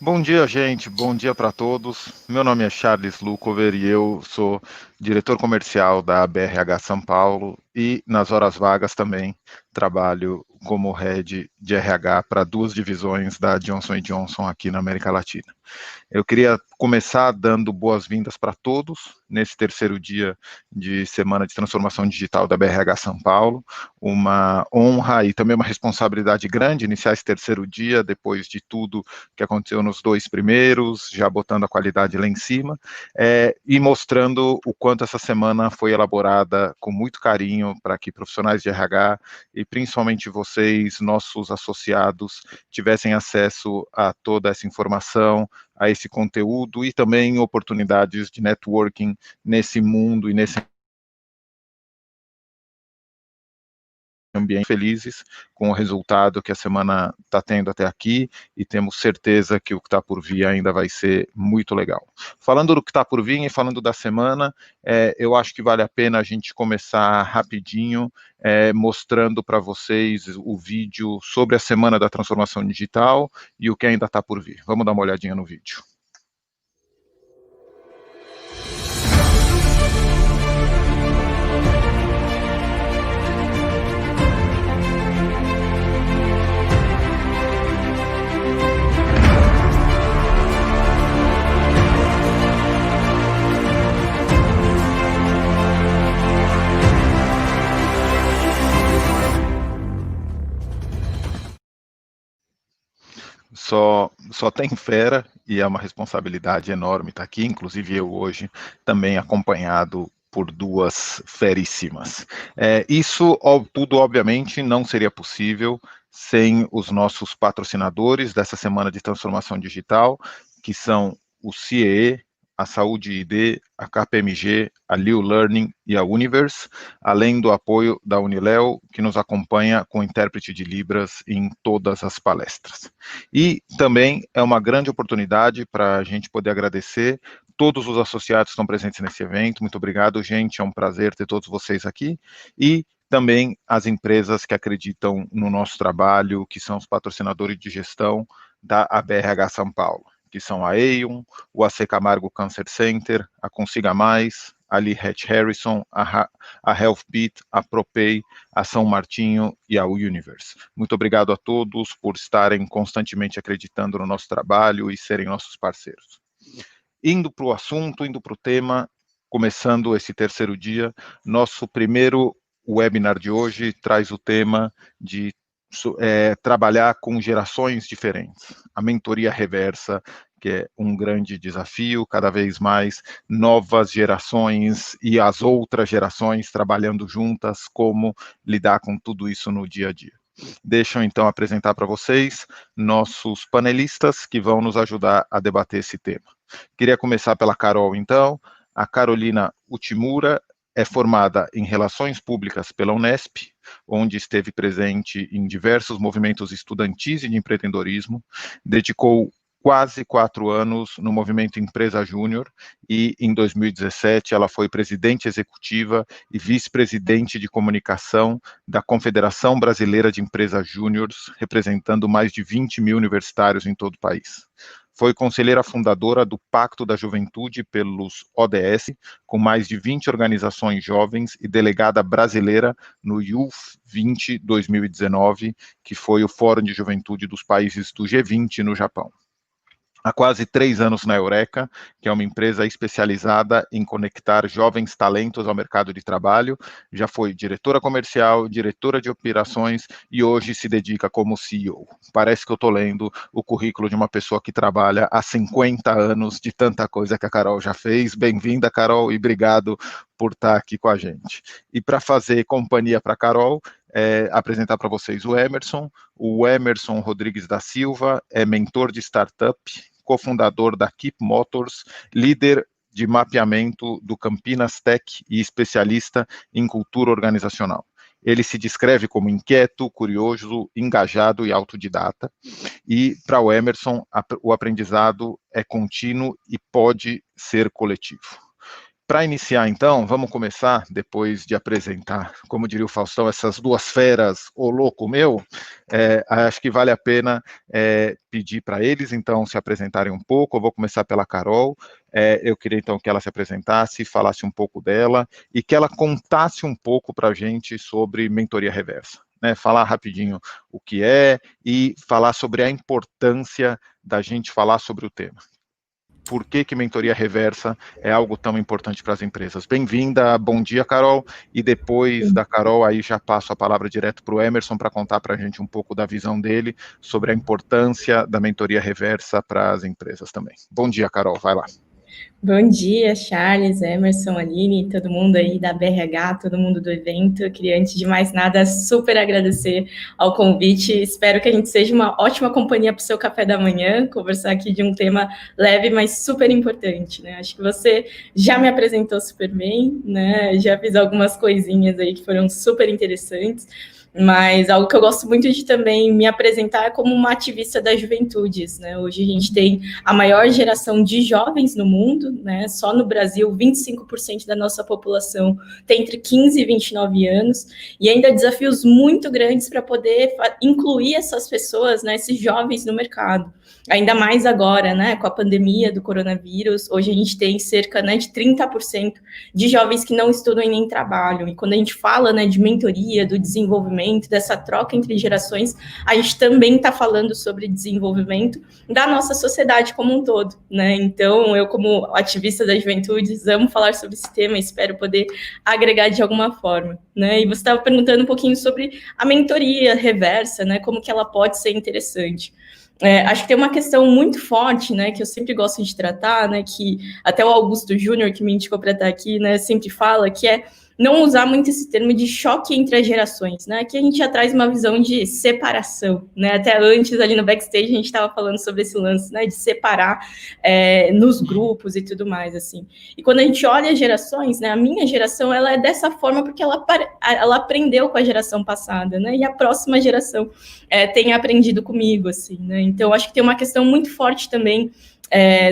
Bom dia, gente. Bom dia para todos. Meu nome é Charles Lucover e eu sou diretor comercial da BRH São Paulo e nas horas vagas também trabalho como head de RH para duas divisões da Johnson Johnson aqui na América Latina. Eu queria começar dando boas-vindas para todos nesse terceiro dia de Semana de Transformação Digital da BRH São Paulo. Uma honra e também uma responsabilidade grande iniciar esse terceiro dia, depois de tudo que aconteceu nos dois primeiros, já botando a qualidade lá em cima, e mostrando o quanto essa semana foi elaborada com muito carinho para que profissionais de RH e principalmente vocês, nossos associados, tivessem acesso a toda essa informação, a esse conteúdo e também oportunidades de networking nesse mundo e nesse ambiente. Felizes com o resultado que a semana está tendo até aqui e temos certeza que o que está por vir ainda vai ser muito legal. Falando do que está por vir e falando da semana, eu acho que vale a pena a gente começar rapidinho mostrando para vocês o vídeo sobre a Semana da Transformação Digital e o que ainda está por vir. Vamos dar uma olhadinha no vídeo. Só tem fera e é uma responsabilidade enorme estar aqui, inclusive eu hoje também acompanhado por duas feríssimas. Isso tudo, obviamente, não seria possível sem os nossos patrocinadores dessa Semana de Transformação Digital, que são o CIEE, a Saúde ID, a KPMG, a Liu Learning e a Universe, além do apoio da Uniléo, que nos acompanha com intérprete de Libras em todas as palestras. E também é uma grande oportunidade para a gente poder agradecer todos os associados que estão presentes nesse evento. Muito obrigado, gente, é um prazer ter todos vocês aqui. E também as empresas que acreditam no nosso trabalho, que são os patrocinadores de gestão da ABRH São Paulo, que são a Aon, o AC Camargo Cancer Center, a Consiga Mais, a Lee Hatch Harrison, a HealthBeat, a ProPay, a São Martinho e a Universe. Muito obrigado a todos por estarem constantemente acreditando no nosso trabalho e serem nossos parceiros. Indo para o assunto, indo para o tema, começando esse terceiro dia, nosso primeiro webinar de hoje traz o tema de trabalhar com gerações diferentes. A mentoria reversa, que é um grande desafio, cada vez mais novas gerações e as outras gerações trabalhando juntas, como lidar com tudo isso no dia a dia. Deixa eu então apresentar para vocês nossos panelistas que vão nos ajudar a debater esse tema. Queria começar pela Carol, então. A Carolina Utimura é formada em Relações Públicas pela Unesp, onde esteve presente em diversos movimentos estudantis e de empreendedorismo, dedicou quase 4 anos no movimento Empresa Júnior e, em 2017, ela foi presidente executiva e vice-presidente de comunicação da Confederação Brasileira de Empresas Júniores, representando mais de 20 mil universitários em todo o país. Foi conselheira fundadora do Pacto da Juventude pelos ODS, com mais de 20 organizações jovens e delegada brasileira no Youth 20 2019, que foi o Fórum de Juventude dos países do G20 no Japão. Há quase 3 anos na Eureka, que é uma empresa especializada em conectar jovens talentos ao mercado de trabalho. Já foi diretora comercial, diretora de operações e hoje se dedica como CEO. Parece que eu estou lendo o currículo de uma pessoa que trabalha há 50 anos de tanta coisa que a Carol já fez. Bem-vinda, Carol, e obrigado por estar aqui com a gente. E para fazer companhia para a Carol, apresentar para vocês o Emerson Rodrigues da Silva, é mentor de startup, cofundador da Keep Motors, líder de mapeamento do Campinas Tech e especialista em cultura organizacional. Ele se descreve como inquieto, curioso, engajado e autodidata. E para o Emerson, o aprendizado é contínuo e pode ser coletivo. Para iniciar, então, vamos começar, depois de apresentar, como diria o Faustão, essas duas feras, ô louco meu, acho que vale a pena pedir para eles, então, se apresentarem um pouco. Eu vou começar pela Carol. Eu queria, então, que ela se apresentasse, falasse um pouco dela, e que ela contasse um pouco para a gente sobre mentoria reversa. Né, falar rapidinho o que é e falar sobre a importância da gente falar sobre o tema. Por que mentoria reversa é algo tão importante para as empresas? Bem-vinda, bom dia, Carol, e depois da Carol, aí já passo a palavra direto para o Emerson para contar para a gente um pouco da visão dele sobre a importância da mentoria reversa para as empresas também. Bom dia, Carol, vai lá. Bom dia, Charles, Emerson, Aline, todo mundo aí da BRH, todo mundo do evento. Eu queria, antes de mais nada, super agradecer ao convite. Espero que a gente seja uma ótima companhia para o seu café da manhã, conversar aqui de um tema leve, mas super importante, né? Acho que você já me apresentou super bem, né? Já fiz algumas coisinhas aí que foram super interessantes. Mas algo que eu gosto muito de também me apresentar é como uma ativista das juventudes, né? Hoje a gente tem a maior geração de jovens no mundo, né? Só no Brasil, 25% da nossa população tem entre 15 e 29 anos, e ainda desafios muito grandes para poder incluir essas pessoas, né, esses jovens no mercado. Ainda mais agora, né, com a pandemia do coronavírus, hoje a gente tem cerca, né, de 30% de jovens que não estudam e nem trabalham. E quando a gente fala, né, de mentoria, do desenvolvimento, dessa troca entre gerações, a gente também está falando sobre desenvolvimento da nossa sociedade como um todo, né? Então, eu, como ativista da juventude, amo falar sobre esse tema e espero poder agregar de alguma forma, né? E você estava perguntando um pouquinho sobre a mentoria reversa, né? Como que ela pode ser interessante. Acho que tem uma questão muito forte, né, que eu sempre gosto de tratar, né, que até o Augusto Júnior, que me indicou para estar aqui, né, sempre fala, que é não usar muito esse termo de choque entre as gerações, né? Aqui a gente já traz uma visão de separação, né? Até antes, ali no backstage, a gente estava falando sobre esse lance, né? De separar nos grupos e tudo mais, assim. E quando a gente olha as gerações, né? A minha geração, ela é dessa forma porque ela aprendeu com a geração passada, né? E a próxima geração tem aprendido comigo, assim, né? Então, acho que tem uma questão muito forte também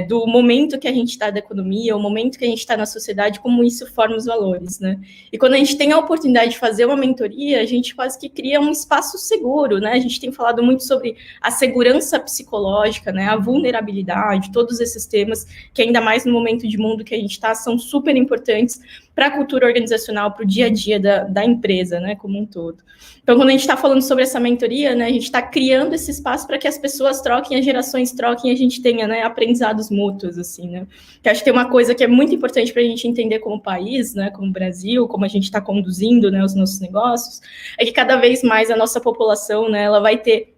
do momento que a gente está da economia, o momento que a gente está na sociedade, como isso forma os valores, né? E quando a gente tem a oportunidade de fazer uma mentoria, a gente quase que cria um espaço seguro, né? A gente tem falado muito sobre a segurança psicológica, né? A vulnerabilidade, todos esses temas que ainda mais no momento de mundo que a gente está, são super importantes para a cultura organizacional, para o dia a dia da empresa, né? Como um todo. Então, quando a gente está falando sobre essa mentoria, né? A gente está criando esse espaço para que as pessoas troquem, as gerações troquem, a gente tenha, né? Aprendizados mútuos, assim, né? Que acho que tem uma coisa que é muito importante para a gente entender como país, né? Como Brasil, como a gente está conduzindo, né? Os nossos negócios, é que cada vez mais a nossa população, né? Ela vai ter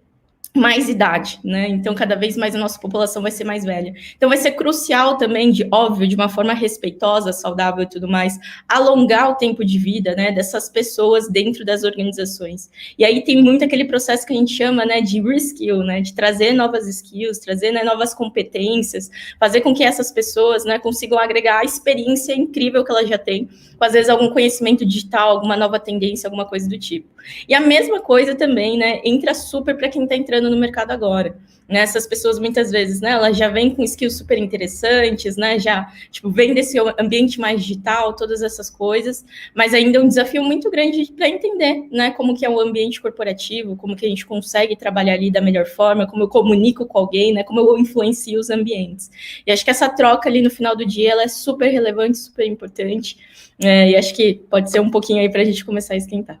mais idade, né? Então, cada vez mais a nossa população vai ser mais velha. Então, vai ser crucial também, óbvio, de uma forma respeitosa, saudável e tudo mais, alongar o tempo de vida, né, dessas pessoas dentro das organizações. E aí tem muito aquele processo que a gente chama, né, de reskill, né, de trazer novas skills, trazer, né, novas competências, fazer com que essas pessoas, né, consigam agregar a experiência incrível que elas já têm, com, às vezes, algum conhecimento digital, alguma nova tendência, alguma coisa do tipo. E a mesma coisa também, né, entra super para quem está entrando no mercado agora. Né, essas pessoas, muitas vezes, né, elas já vêm com skills super interessantes, né, já, tipo, vêm desse ambiente mais digital, todas essas coisas, mas ainda é um desafio muito grande para entender, né, como que é o ambiente corporativo, como que a gente consegue trabalhar ali da melhor forma, como eu comunico com alguém, né, como eu influencio os ambientes. E acho que essa troca ali no final do dia, ela é super relevante, super importante, e acho que pode ser um pouquinho aí para a gente começar a esquentar.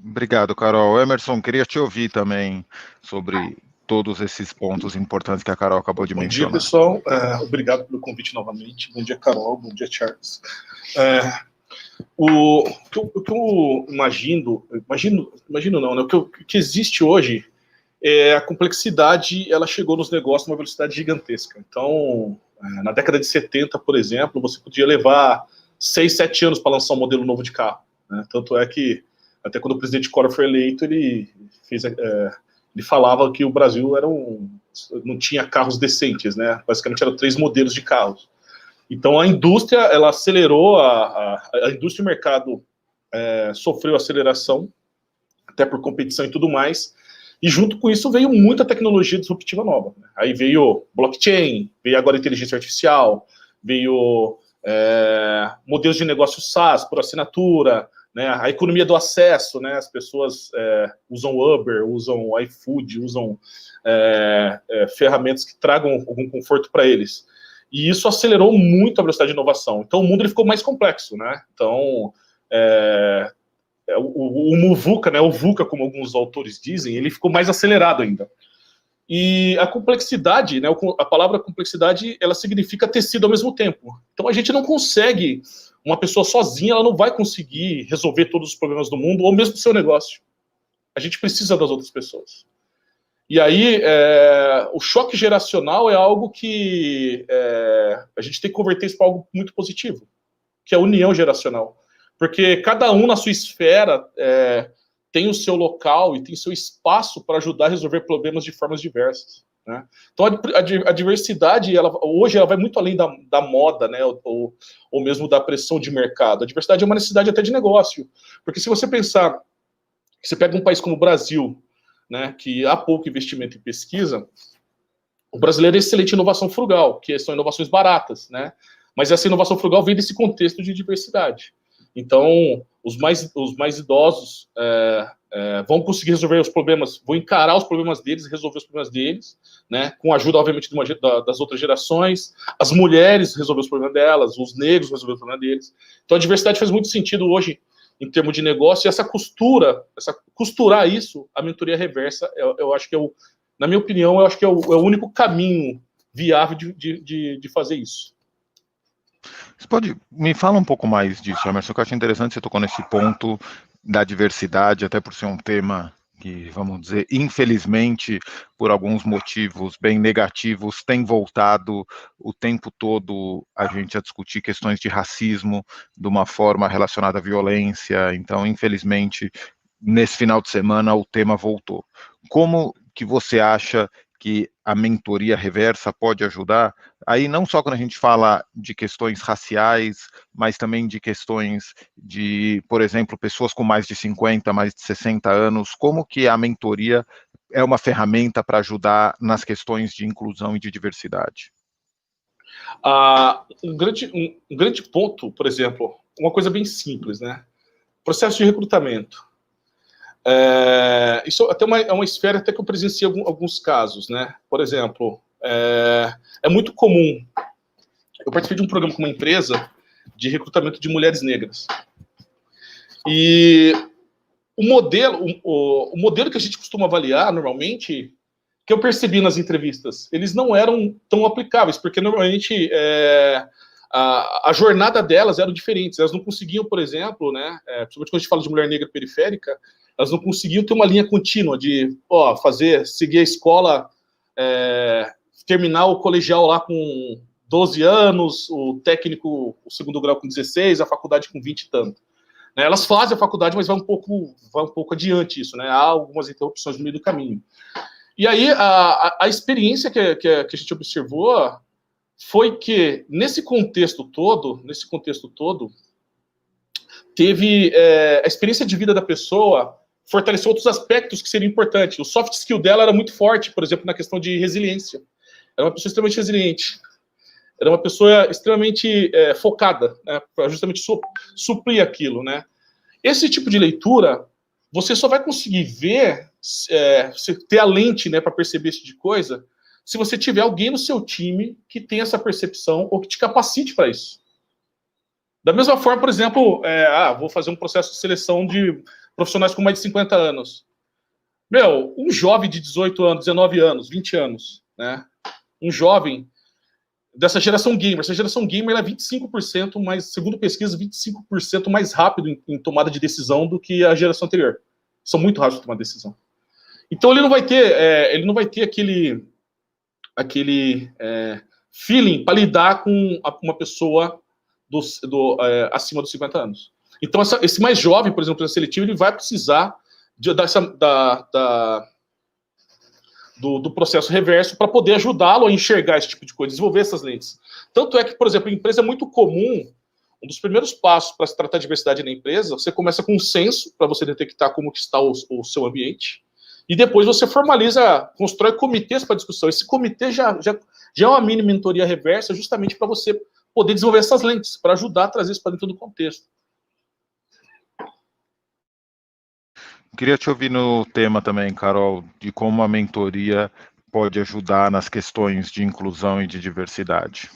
Obrigado, Carol. Emerson, queria te ouvir também sobre todos esses pontos importantes que a Carol acabou de mencionar. Bom dia, pessoal. Obrigado pelo convite novamente. Bom dia, Carol. Bom dia, Charles. O que eu imagino não, né? O que existe hoje é a complexidade, ela chegou nos negócios numa velocidade gigantesca. Então, na década de 70, por exemplo, você podia levar 6, 7 anos para lançar um modelo novo de carro. Né? Tanto é que, até quando o presidente Collor foi eleito, ele falava que o Brasil não tinha carros decentes, né? Basicamente eram 3 modelos de carros. Então a indústria, ela acelerou, a indústria e o mercado sofreu aceleração, até por competição e tudo mais, e junto com isso veio muita tecnologia disruptiva nova. Né? Aí veio blockchain, veio agora inteligência artificial, veio modelos de negócio SaaS, por assinatura, né, a economia do acesso, né, as pessoas usam Uber, usam iFood, usam ferramentas que tragam algum conforto para eles. E isso acelerou muito a velocidade de inovação. Então, o mundo ele ficou mais complexo, né? Então, o Muvuca, né, o VUCA, como alguns autores dizem, ele ficou mais acelerado ainda. E a complexidade, né, a palavra complexidade, ela significa tecido ao mesmo tempo. Então, a gente não consegue, uma pessoa sozinha, ela não vai conseguir resolver todos os problemas do mundo, ou mesmo do seu negócio. A gente precisa das outras pessoas. E aí, o choque geracional é algo que a gente tem que converter isso para algo muito positivo, que é a união geracional. Porque cada um na sua esfera tem o seu local e tem seu espaço para ajudar a resolver problemas de formas diversas, né? Então, a diversidade, hoje, ela vai muito além da moda, né, ou mesmo da pressão de mercado. A diversidade é uma necessidade até de negócio. Porque se você pensar, que você pega um país como o Brasil, né, que há pouco investimento em pesquisa, o brasileiro é excelente em inovação frugal, que são inovações baratas, né? Mas essa inovação frugal vem desse contexto de diversidade. Então, os mais idosos vão conseguir resolver os problemas, vão encarar os problemas deles e resolver os problemas deles, né? Com a ajuda, obviamente, das outras gerações, as mulheres resolver os problemas delas, os negros resolver os problemas deles. Então, a diversidade faz muito sentido hoje em termos de negócio, e costurar isso, a mentoria reversa, eu acho que na minha opinião, eu acho que é o único caminho viável de fazer isso. Você pode me falar um pouco mais disso, Emerson, que eu acho interessante, você tocou nesse ponto da diversidade, até por ser um tema que, vamos dizer, infelizmente, por alguns motivos bem negativos, tem voltado o tempo todo a gente a discutir questões de racismo de uma forma relacionada à violência. Então, infelizmente, nesse final de semana o tema voltou. Como que você acha que a mentoria reversa pode ajudar? Aí não só quando a gente fala de questões raciais, mas também de questões de, por exemplo, pessoas com mais de 50, mais de 60 anos, como que a mentoria é uma ferramenta para ajudar nas questões de inclusão e de diversidade? Um grande ponto, por exemplo, uma coisa bem simples, né? Processo de recrutamento. Isso até é uma esfera até que eu presenciei alguns casos, né? Por exemplo, é muito comum. Eu participei de um programa com uma empresa de recrutamento de mulheres negras. E o modelo que a gente costuma avaliar normalmente, que eu percebi nas entrevistas, eles não eram tão aplicáveis, porque normalmente a jornada delas era diferente. Elas não conseguiam, por exemplo, né, principalmente quando a gente fala de mulher negra periférica, elas não conseguiam ter uma linha contínua de seguir a escola, terminar o colegial lá com 12 anos, o técnico, o segundo grau com 16, a faculdade com 20 e tanto. Né, elas fazem a faculdade, mas vai um pouco adiante isso, né? Há algumas interrupções no meio do caminho. E aí, a experiência que a gente observou foi que, nesse contexto todo, teve a experiência de vida da pessoa fortaleceu outros aspectos que seriam importantes. O soft skill dela era muito forte, por exemplo, na questão de resiliência. Era uma pessoa extremamente resiliente. Era uma pessoa extremamente focada, né, para justamente suprir aquilo, né? Esse tipo de leitura, você só vai conseguir ver, você ter a lente, né, para perceber esse tipo de coisa, se você tiver alguém no seu time que tenha essa percepção ou que te capacite para isso. Da mesma forma, por exemplo, vou fazer um processo de seleção de profissionais com mais de 50 anos. Um jovem de 18 anos, 19 anos, 20 anos, né? Um jovem dessa geração gamer. Essa geração gamer é 25% mais, segundo pesquisa, 25% mais rápido em tomada de decisão do que a geração anterior. São muito rápidos de tomar decisão. Então ele não vai ter aquele feeling para lidar com uma pessoa acima dos 50 anos. Então esse mais jovem, por exemplo, na seletiva, ele vai precisar do processo reverso para poder ajudá-lo a enxergar esse tipo de coisa, desenvolver essas lentes. Tanto é que, por exemplo, em empresa é muito comum, um dos primeiros passos para se tratar de diversidade na empresa, você começa com um censo, para você detectar como que está o seu ambiente, e depois você constrói comitês para discussão. Esse comitê já é uma mini mentoria reversa, justamente para você poder desenvolver essas lentes, para ajudar a trazer isso para dentro do contexto. Queria te ouvir no tema também, Carol, de como a mentoria pode ajudar nas questões de inclusão e de diversidade.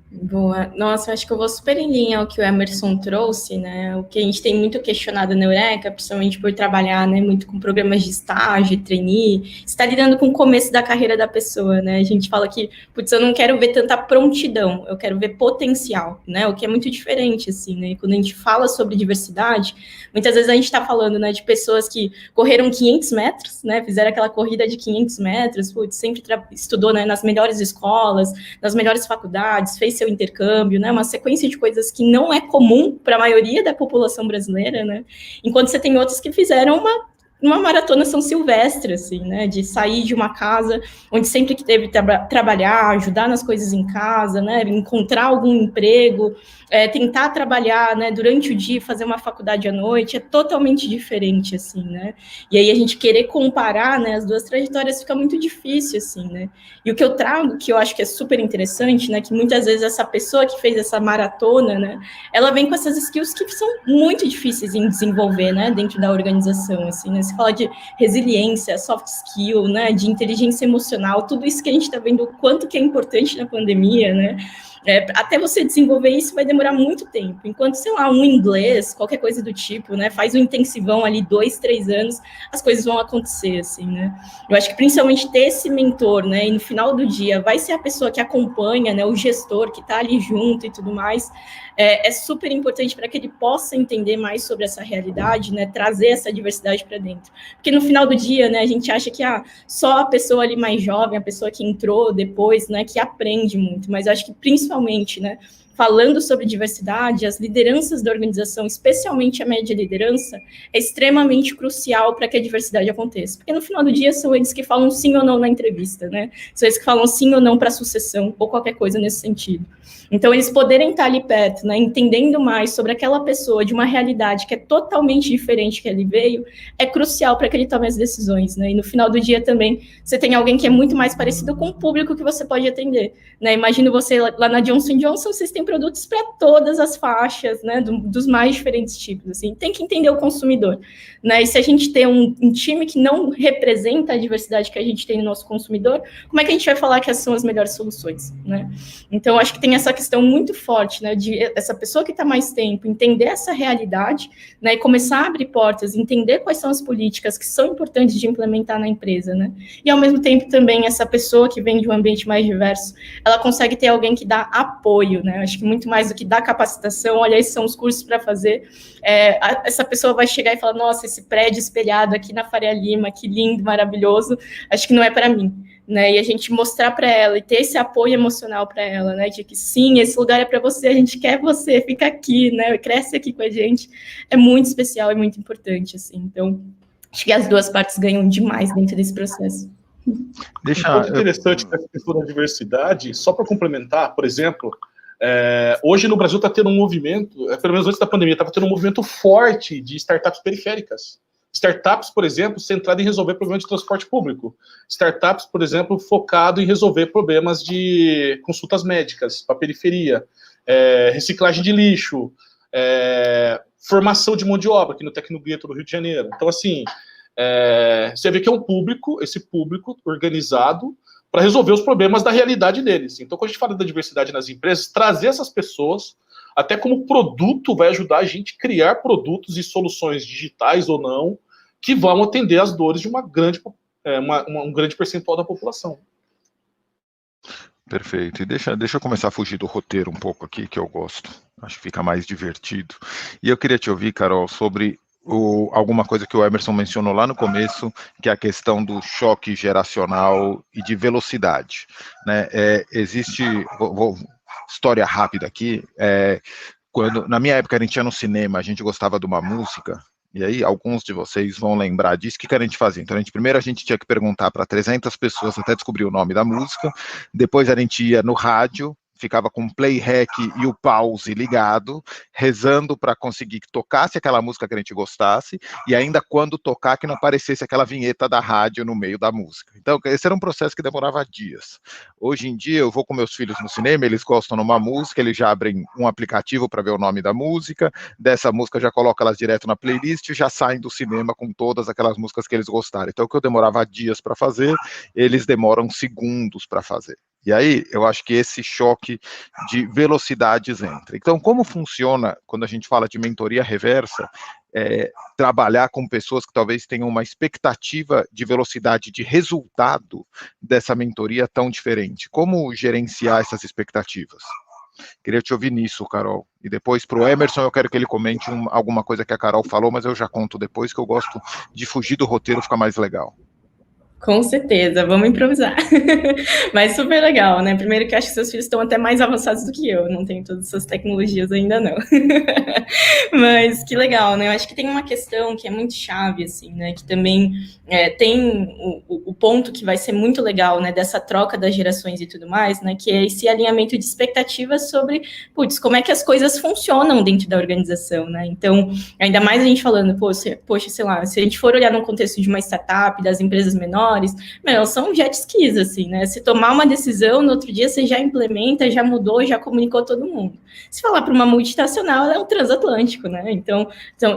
Boa. Nossa, eu acho que eu vou super em linha ao que o Emerson trouxe, né? O que a gente tem muito questionado na Eureka, principalmente por trabalhar, né, muito com programas de estágio, trainee, está lidando com o começo da carreira da pessoa, né? A gente fala que, putz, eu não quero ver tanta prontidão, eu quero ver potencial, né? O que é muito diferente, assim, né? E quando a gente fala sobre diversidade, muitas vezes a gente está falando, né, de pessoas que correram 500 metros, né? Fizeram aquela corrida de 500 metros, putz, sempre estudou, né, nas melhores escolas, nas melhores faculdades, fez seu intercâmbio, né, uma sequência de coisas que não é comum para a maioria da população brasileira, né, enquanto você tem outros que fizeram uma maratona São Silvestre, assim, né, de sair de uma casa onde sempre que teve trabalhar, ajudar nas coisas em casa, né, encontrar algum emprego, tentar trabalhar, né, durante o dia, fazer uma faculdade à noite, é totalmente diferente, assim, né, e aí a gente querer comparar, né, as duas trajetórias fica muito difícil, assim, né, e o que eu trago, que eu acho que é super interessante, né, que muitas vezes essa pessoa que fez essa maratona, né, ela vem com essas skills que são muito difíceis em desenvolver, né, dentro da organização, assim, né, se fala de resiliência, soft skill, né, de inteligência emocional, tudo isso que a gente está vendo o quanto que é importante na pandemia, né, até você desenvolver isso vai demorar muito tempo, enquanto, sei lá, um inglês, qualquer coisa do tipo, né, faz um intensivão ali 2, 3 anos, as coisas vão acontecer, assim, né, eu acho que principalmente ter esse mentor, né, e no final do dia vai ser a pessoa que acompanha, né, o gestor que está ali junto e tudo mais, é super importante para que ele possa entender mais sobre essa realidade, né, trazer essa diversidade para dentro, porque no final do dia, né, a gente acha que só a pessoa ali mais jovem, a pessoa que entrou depois, né, que aprende muito, mas eu acho que principalmente, né, falando sobre diversidade, as lideranças da organização, especialmente a média liderança, é extremamente crucial para que a diversidade aconteça. Porque no final do dia são eles que falam sim ou não na entrevista, né? São eles que falam sim ou não para a sucessão, ou qualquer coisa nesse sentido. Então, eles poderem estar ali perto, né, entendendo mais sobre aquela pessoa de uma realidade que é totalmente diferente que ele veio, é crucial para que ele tome as decisões, né? E no final do dia também, você tem alguém que é muito mais parecido com o público que você pode atender, né? Imagino você lá na Johnson & Johnson, vocês têm produtos para todas as faixas, né, dos mais diferentes tipos, assim, tem que entender o consumidor, né, e se a gente tem um time que não representa a diversidade que a gente tem no nosso consumidor, como é que a gente vai falar que essas são as melhores soluções, né? Então, acho que tem essa questão muito forte, né, de essa pessoa que está mais tempo, entender essa realidade, né, e começar a abrir portas, entender quais são as políticas que são importantes de implementar na empresa, né, e ao mesmo tempo também essa pessoa que vem de um ambiente mais diverso, ela consegue ter alguém que dá apoio, né, acho que muito mais do que dar capacitação, olha, esses são os cursos para fazer, essa pessoa vai chegar e falar, nossa, esse prédio espelhado aqui na Faria Lima, que lindo, maravilhoso, acho que não é para mim, né, e a gente mostrar para ela e ter esse apoio emocional para ela, né, de que sim, esse lugar é para você, a gente quer você, fica aqui, né, cresce aqui com a gente, é muito especial e muito importante, assim, então, acho que as duas partes ganham demais dentro desse processo. Um ponto interessante dessa questão da diversidade, só para complementar, por exemplo, hoje no Brasil está tendo um movimento, pelo menos antes da pandemia, estava tendo um movimento forte de startups periféricas. Startups, por exemplo, centradas em resolver problemas de transporte público. Startups, por exemplo, focado em resolver problemas de consultas médicas para a periferia, reciclagem de lixo, formação de mão de obra aqui no Tecnogueto do Rio de Janeiro. Então, assim, você vê que é esse público organizado para resolver os problemas da realidade deles. Então, quando a gente fala da diversidade nas empresas, trazer essas pessoas, até como produto, vai ajudar a gente a criar produtos e soluções digitais ou não, que vão atender as dores de um grande percentual da população. Perfeito. E deixa eu começar a fugir do roteiro um pouco aqui, que eu gosto. Acho que fica mais divertido. E eu queria te ouvir, Carol, sobre alguma coisa que o Emerson mencionou lá no começo, que é a questão do choque geracional e de velocidade, né? Existe, história rápida aqui, quando na minha época a gente ia no cinema, a gente gostava de uma música, e aí alguns de vocês vão lembrar disso. O que a gente fazia? Então, primeiro a gente tinha que perguntar para 300 pessoas até descobrir o nome da música, depois a gente ia no rádio, ficava com o play rec e o pause ligado, rezando para conseguir que tocasse aquela música que a gente gostasse, e ainda quando tocar que não aparecesse aquela vinheta da rádio no meio da música. Então, esse era um processo que demorava dias. Hoje em dia, eu vou com meus filhos no cinema, eles gostam de uma música, eles já abrem um aplicativo para ver o nome da música, dessa música já coloca elas direto na playlist e já saem do cinema com todas aquelas músicas que eles gostaram. Então, o que eu demorava dias para fazer, eles demoram segundos para fazer. E aí, eu acho que esse choque de velocidades entra. Então, como funciona, quando a gente fala de mentoria reversa, trabalhar com pessoas que talvez tenham uma expectativa de velocidade de resultado dessa mentoria tão diferente? Como gerenciar essas expectativas? Queria te ouvir nisso, Carol. E depois, para o Emerson, eu quero que ele comente alguma coisa que a Carol falou, mas eu já conto depois, que eu gosto de fugir do roteiro, fica mais legal. Com certeza, vamos improvisar. Mas super legal, né? Primeiro que eu acho que seus filhos estão até mais avançados do que eu não tenho todas essas tecnologias ainda não. Mas que legal, né? Eu acho que tem uma questão que é muito chave, assim, né? Que também tem o ponto que vai ser muito legal, né? Dessa troca das gerações e tudo mais, né? Que é esse alinhamento de expectativas sobre, putz, como é que as coisas funcionam dentro da organização, né? Então, ainda mais a gente falando, poxa, sei lá, se a gente for olhar no contexto de uma startup, das empresas menores, são jet skis, assim, né? Se tomar uma decisão, no outro dia você já implementa, já mudou, já comunicou todo mundo. Se falar para uma multinacional, ela é um transatlântico, né? Então,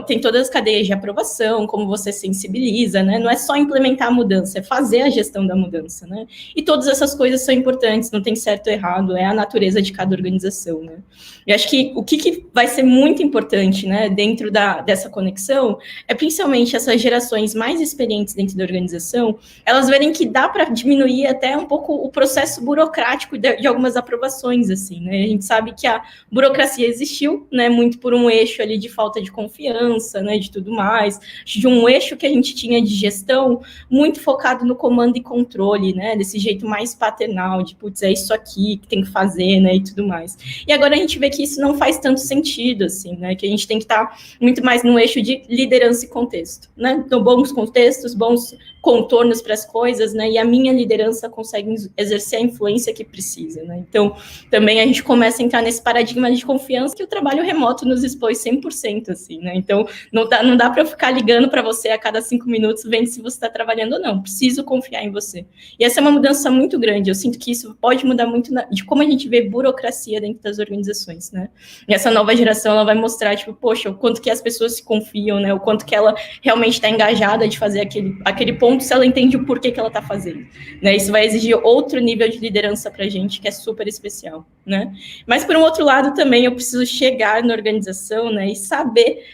tem todas as cadeias de aprovação, como você sensibiliza, né? Não é só implementar a mudança, é fazer a gestão da mudança, né? E todas essas coisas são importantes, não tem certo ou errado, é a natureza de cada organização, né? E acho que o que vai ser muito importante, né, dentro dessa conexão, é principalmente essas gerações mais experientes dentro da organização, elas verem que dá para diminuir até um pouco o processo burocrático de algumas aprovações, assim, né? A gente sabe que a burocracia existiu, né, muito por um eixo ali de falta de confiança, né, de tudo mais, de um eixo que a gente tinha de gestão muito focado no comando e controle, né, desse jeito mais paternal, de, putz, é isso aqui que tem que fazer, né, e tudo mais. E agora a gente vê que isso não faz tanto sentido, assim, né, que a gente tem que estar muito mais no eixo de liderança e contexto, né, então bons contextos, bons contornos para as coisas, né, e a minha liderança consegue exercer a influência que precisa, né, então também a gente começa a entrar nesse paradigma de confiança que o trabalho remoto nos expôs 100%, assim, né, então não dá para eu ficar ligando para você a cada 5 minutos vendo se você está trabalhando ou não, preciso confiar em você, e essa é uma mudança muito grande, eu sinto que isso pode mudar muito de como a gente vê burocracia dentro das organizações, né, e essa nova geração, ela vai mostrar, tipo, poxa, o quanto que as pessoas se confiam, né, o quanto que ela realmente está engajada de fazer aquele ponto, se ela entende o porquê que ela está fazendo, né? Isso vai exigir outro nível de liderança para a gente, que é super especial, né? Mas, por um outro lado, também eu preciso chegar na organização, né, e saber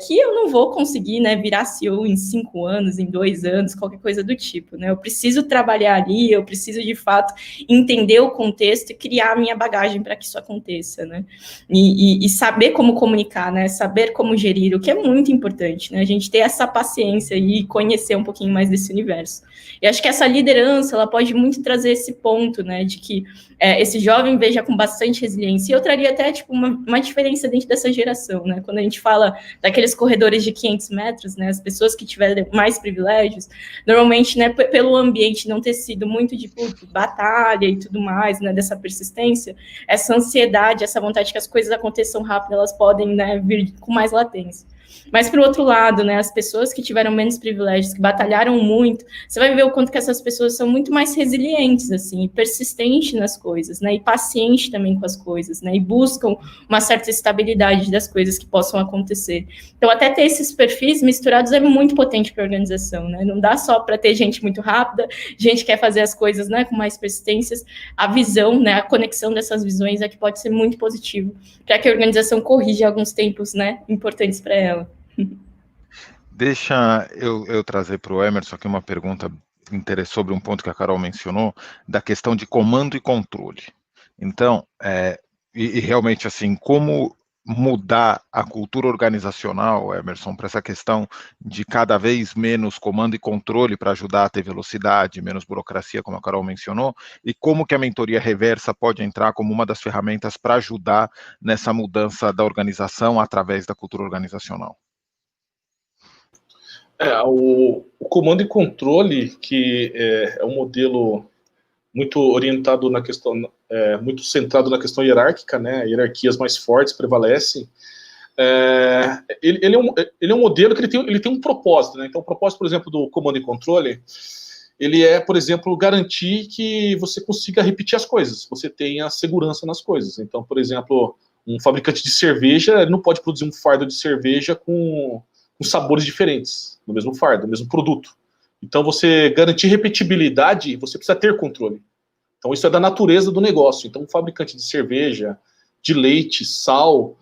que eu não vou conseguir, né, virar CEO em 5 anos, em 2 anos, qualquer coisa do tipo, né? Eu preciso trabalhar ali, eu preciso, de fato, entender o contexto e criar a minha bagagem para que isso aconteça, né? E saber como comunicar, né? Saber como gerir, o que é muito importante, né? A gente ter essa paciência e conhecer um pouquinho mais desse universo. E acho que essa liderança, ela pode muito trazer esse ponto, né, de que esse jovem veja com bastante resiliência. E eu traria até, tipo, uma diferença dentro dessa geração, né, quando a gente fala daqueles corredores de 500 metros, né, as pessoas que tiveram mais privilégios, normalmente, né, pelo ambiente não ter sido muito de batalha e tudo mais, né, dessa persistência, essa ansiedade, essa vontade que as coisas aconteçam rápido, elas podem, né, vir com mais latência. Mas, por outro lado, né, as pessoas que tiveram menos privilégios, que batalharam muito, você vai ver o quanto que essas pessoas são muito mais resilientes, assim, e persistentes nas coisas, né, e pacientes também com as coisas, né, e buscam uma certa estabilidade das coisas que possam acontecer. Então, até ter esses perfis misturados é muito potente para a organização, né, não dá só para ter gente muito rápida, gente que quer fazer as coisas, né, com mais persistências, a visão, né, a conexão dessas visões é que pode ser muito positivo para que a organização corrija alguns tempos, né, importantes para ela. Deixa eu trazer para o Emerson aqui uma pergunta sobre um ponto que a Carol mencionou, da questão de comando e controle. Então, realmente, assim, como mudar a cultura organizacional, Emerson, para essa questão de cada vez menos comando e controle para ajudar a ter velocidade, menos burocracia, como a Carol mencionou, e como que a mentoria reversa pode entrar como uma das ferramentas para ajudar nessa mudança da organização através da cultura organizacional. O comando e controle, que é um modelo muito orientado na questão, muito centrado na questão hierárquica, né? Hierarquias mais fortes prevalecem. Ele é um modelo que ele tem um propósito, né? Então, o propósito, por exemplo, do comando e controle, ele é, por exemplo, garantir que você consiga repetir as coisas, você tenha segurança nas coisas. Então, por exemplo, um fabricante de cerveja não pode produzir um fardo de cerveja com sabores diferentes, no mesmo fardo, no mesmo produto. Então, você garantir repetibilidade, você precisa ter controle. Então, isso é da natureza do negócio. Então, um fabricante de cerveja, de leite, sal,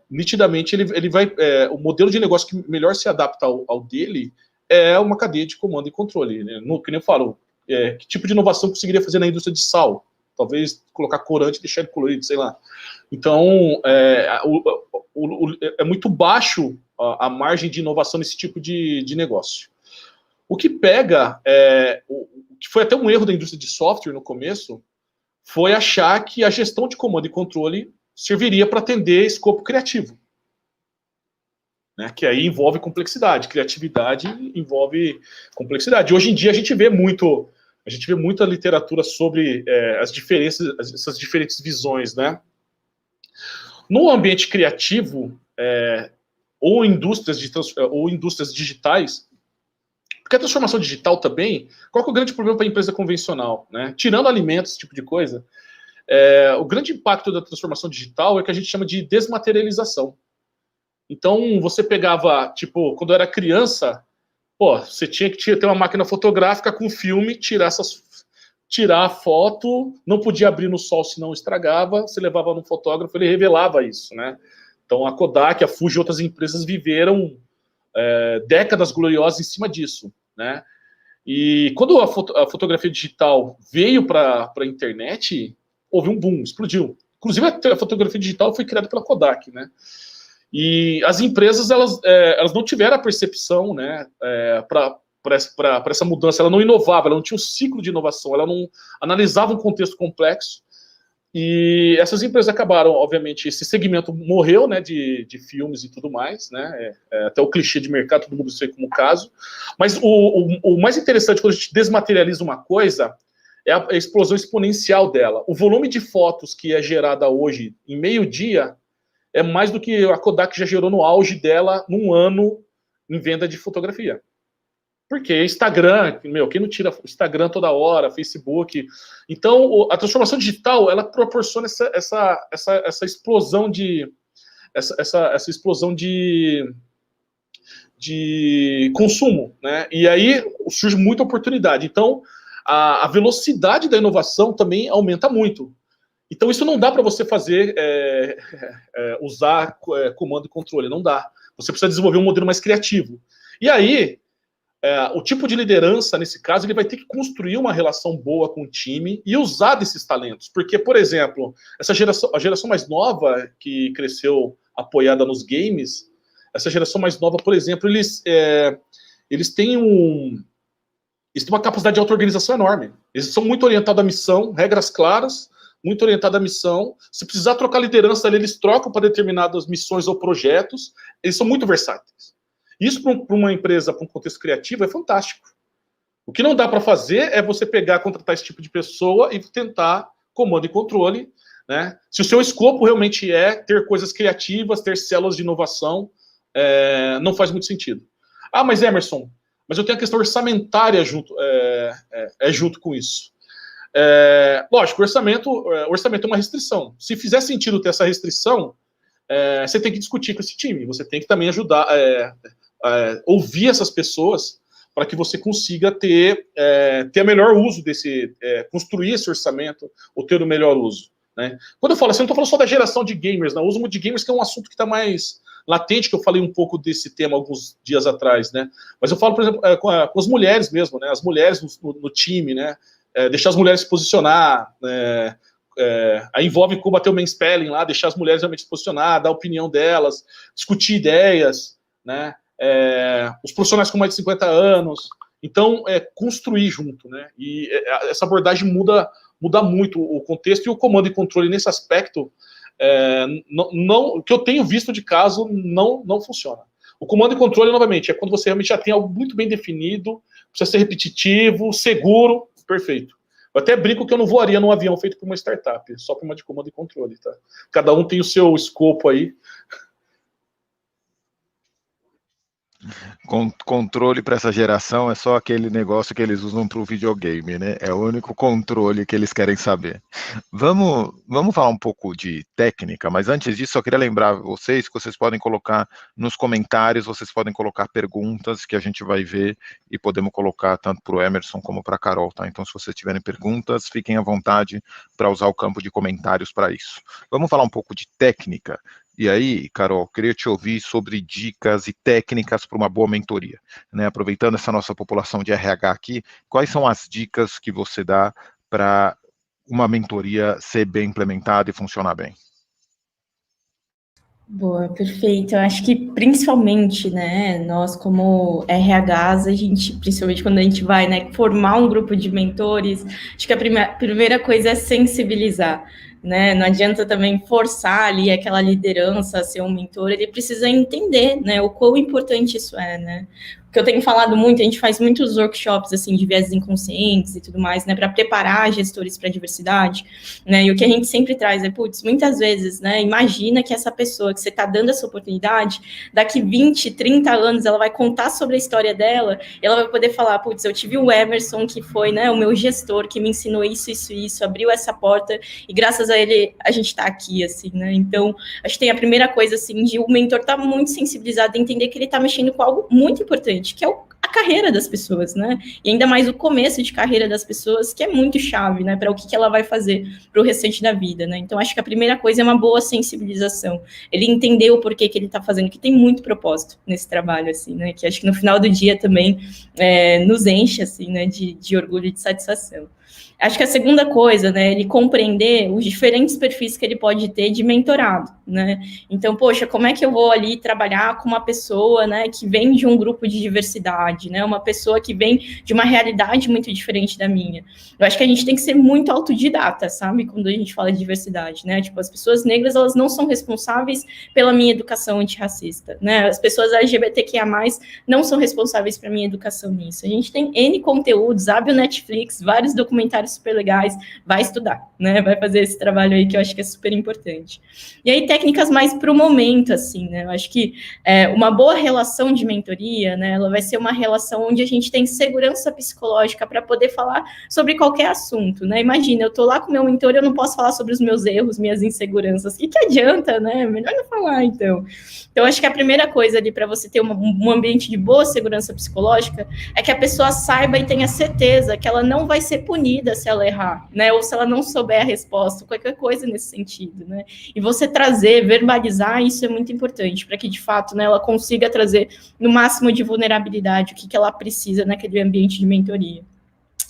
nitidamente ele vai... o modelo de negócio que melhor se adapta ao dele é uma cadeia de comando e controle. Né? Que nem eu falo, que tipo de inovação conseguiria fazer na indústria de sal? Talvez colocar corante e deixar ele colorido, sei lá. Então, é muito baixo a margem de inovação nesse tipo de negócio. O que pega, o que foi até um erro da indústria de software no começo, foi achar que a gestão de comando e controle serviria para atender escopo criativo. Né, que aí envolve complexidade, criatividade envolve complexidade. Hoje em dia a gente vê muita literatura sobre essas diferentes visões, né? No ambiente criativo, ou indústrias digitais, porque a transformação digital também, qual que é o grande problema para a empresa convencional? Né? Tirando alimentos, esse tipo de coisa, o grande impacto da transformação digital é o que a gente chama de desmaterialização. Então, você pegava, tipo, quando eu era criança, você tinha que ter uma máquina fotográfica com filme, tirar a foto, não podia abrir no sol senão estragava, você levava no fotógrafo, ele revelava isso, né? Então, a Kodak, a Fuji e outras empresas viveram décadas gloriosas em cima disso, né? E quando a fotografia digital veio para a internet, houve um boom, explodiu. Inclusive, a fotografia digital foi criada pela Kodak, né? E as empresas, elas não tiveram a percepção, né, para essa mudança, ela não inovava, ela não tinha um ciclo de inovação, ela não analisava um contexto complexo, e essas empresas acabaram, obviamente, esse segmento morreu, né, de filmes e tudo mais, né, até o clichê de mercado, todo mundo sei como caso, mas o mais interessante quando a gente desmaterializa uma coisa é a explosão exponencial dela. O volume de fotos que é gerada hoje em meio dia é mais do que a Kodak já gerou no auge dela num ano em venda de fotografia. Porque Instagram, quem não tira Instagram toda hora, Facebook. Então, a transformação digital, ela proporciona essa explosão essa explosão de consumo, né? E aí surge muita oportunidade. Então, a velocidade da inovação também aumenta muito. Então, isso não dá para você fazer, usar comando e controle, não dá. Você precisa desenvolver um modelo mais criativo. E aí, o tipo de liderança, nesse caso, ele vai ter que construir uma relação boa com o time e usar desses talentos. Porque, por exemplo, a geração mais nova, que cresceu apoiada nos games, essa geração mais nova, por exemplo, eles têm uma capacidade de auto-organização enorme. Eles são muito orientados à missão, regras claras, muito orientado à missão. Se precisar trocar liderança, eles trocam para determinadas missões ou projetos. Eles são muito versáteis. Isso, para uma empresa, para um contexto criativo, é fantástico. O que não dá para fazer é você pegar, contratar esse tipo de pessoa e tentar comando e controle, né? Se o seu escopo realmente é ter coisas criativas, ter células de inovação, não faz muito sentido. Ah, mas Emerson, mas eu tenho a questão orçamentária junto com isso. Lógico, o orçamento é uma restrição. Se fizer sentido ter essa restrição, você tem que discutir com esse time. Você tem que também ajudar, ouvir essas pessoas para que você consiga ter o melhor uso construir esse orçamento ou ter o melhor uso. Né? Quando eu falo assim, eu não estou falando só da geração de gamers, não. Eu uso muito de gamers, que é um assunto que está mais latente, que eu falei um pouco desse tema alguns dias atrás, né? Mas eu falo, por exemplo, com as mulheres mesmo, né? As mulheres no time, né? Deixar as mulheres se posicionar, aí envolve combater o mansplaining lá, deixar as mulheres realmente se posicionar, dar a opinião delas, discutir ideias, né? Os profissionais com mais de 50 anos, então construir junto, né? E essa abordagem muda muito o contexto, e o comando e controle nesse aspecto, o que eu tenho visto de caso, não funciona. O comando e controle, novamente, é quando você realmente já tem algo muito bem definido, precisa ser repetitivo, seguro, perfeito. Eu até brinco que eu não voaria num avião feito por uma startup, só por uma de comando e controle, tá? Cada um tem o seu escopo aí. Controle para essa geração é só aquele negócio que eles usam para o videogame, né? É o único controle que eles querem saber. Vamos falar um pouco de técnica, mas antes disso, eu queria lembrar vocês que vocês podem colocar nos comentários, vocês podem colocar perguntas que a gente vai ver e podemos colocar tanto para o Emerson como para a Carol, tá? Então, se vocês tiverem perguntas, fiquem à vontade para usar o campo de comentários para isso. Vamos falar um pouco de técnica. E aí, Carol, queria te ouvir sobre dicas e técnicas para uma boa mentoria, né? Aproveitando essa nossa população de RH aqui, quais são as dicas que você dá para uma mentoria ser bem implementada e funcionar bem? Boa, perfeito. Eu acho que principalmente, né, nós como RHs, a gente, principalmente quando a gente vai, né, formar um grupo de mentores, acho que a primeira coisa é sensibilizar, né? Não adianta também forçar ali aquela liderança a ser um mentor, ele precisa entender, né, o quão importante isso é, né? Que eu tenho falado muito, a gente faz muitos workshops assim de viés inconscientes e tudo mais, né, para preparar gestores para a diversidade, né? E o que a gente sempre traz é, putz, muitas vezes, né, imagina que essa pessoa que você está dando essa oportunidade, daqui 20, 30 anos ela vai contar sobre a história dela, e ela vai poder falar, putz, eu tive o Emerson que foi, né, o meu gestor que me ensinou isso, abriu essa porta e graças a ele a gente está aqui, assim, né? Então, acho que tem a primeira coisa assim de o mentor estar muito sensibilizado a entender que ele está mexendo com algo muito importante, que é a carreira das pessoas, né? E ainda mais o começo de carreira das pessoas, que é muito chave, né? Para o que ela vai fazer para o restante da vida, né? Então, acho que a primeira coisa é uma boa sensibilização. Ele entender o porquê que ele está fazendo, que tem muito propósito nesse trabalho, assim, né? Que acho que no final do dia também nos enche, assim, né? De orgulho e de satisfação. Acho que a segunda coisa, né, ele compreender os diferentes perfis que ele pode ter de mentorado, né? Então, poxa, como é que eu vou ali trabalhar com uma pessoa, né, que vem de um grupo de diversidade, né? Uma pessoa que vem de uma realidade muito diferente da minha. Eu acho que a gente tem que ser muito autodidata, sabe? Quando a gente fala de diversidade, né? Tipo, as pessoas negras, elas não são responsáveis pela minha educação antirracista, né? As pessoas LGBTQIA+, não são responsáveis pela minha educação nisso. A gente tem N conteúdos, abre o Netflix, vários documentários super legais, vai estudar, né? Vai fazer esse trabalho aí que eu acho que é super importante. E aí, técnicas mais para o momento, assim, né? Eu acho que uma boa relação de mentoria, né? Ela vai ser uma relação onde a gente tem segurança psicológica para poder falar sobre qualquer assunto, né? Imagina, eu tô lá com o meu mentor e eu não posso falar sobre os meus erros, minhas inseguranças. O que adianta, né? Melhor não falar, então. Então, acho que a primeira coisa ali para você ter um ambiente de boa segurança psicológica é que a pessoa saiba e tenha certeza que ela não vai ser punida se ela errar, né? Ou se ela não souber a resposta, qualquer coisa nesse sentido, né? E você trazer, verbalizar, isso é muito importante, para que, de fato, né, ela consiga trazer no máximo de vulnerabilidade o que ela precisa naquele ambiente de mentoria.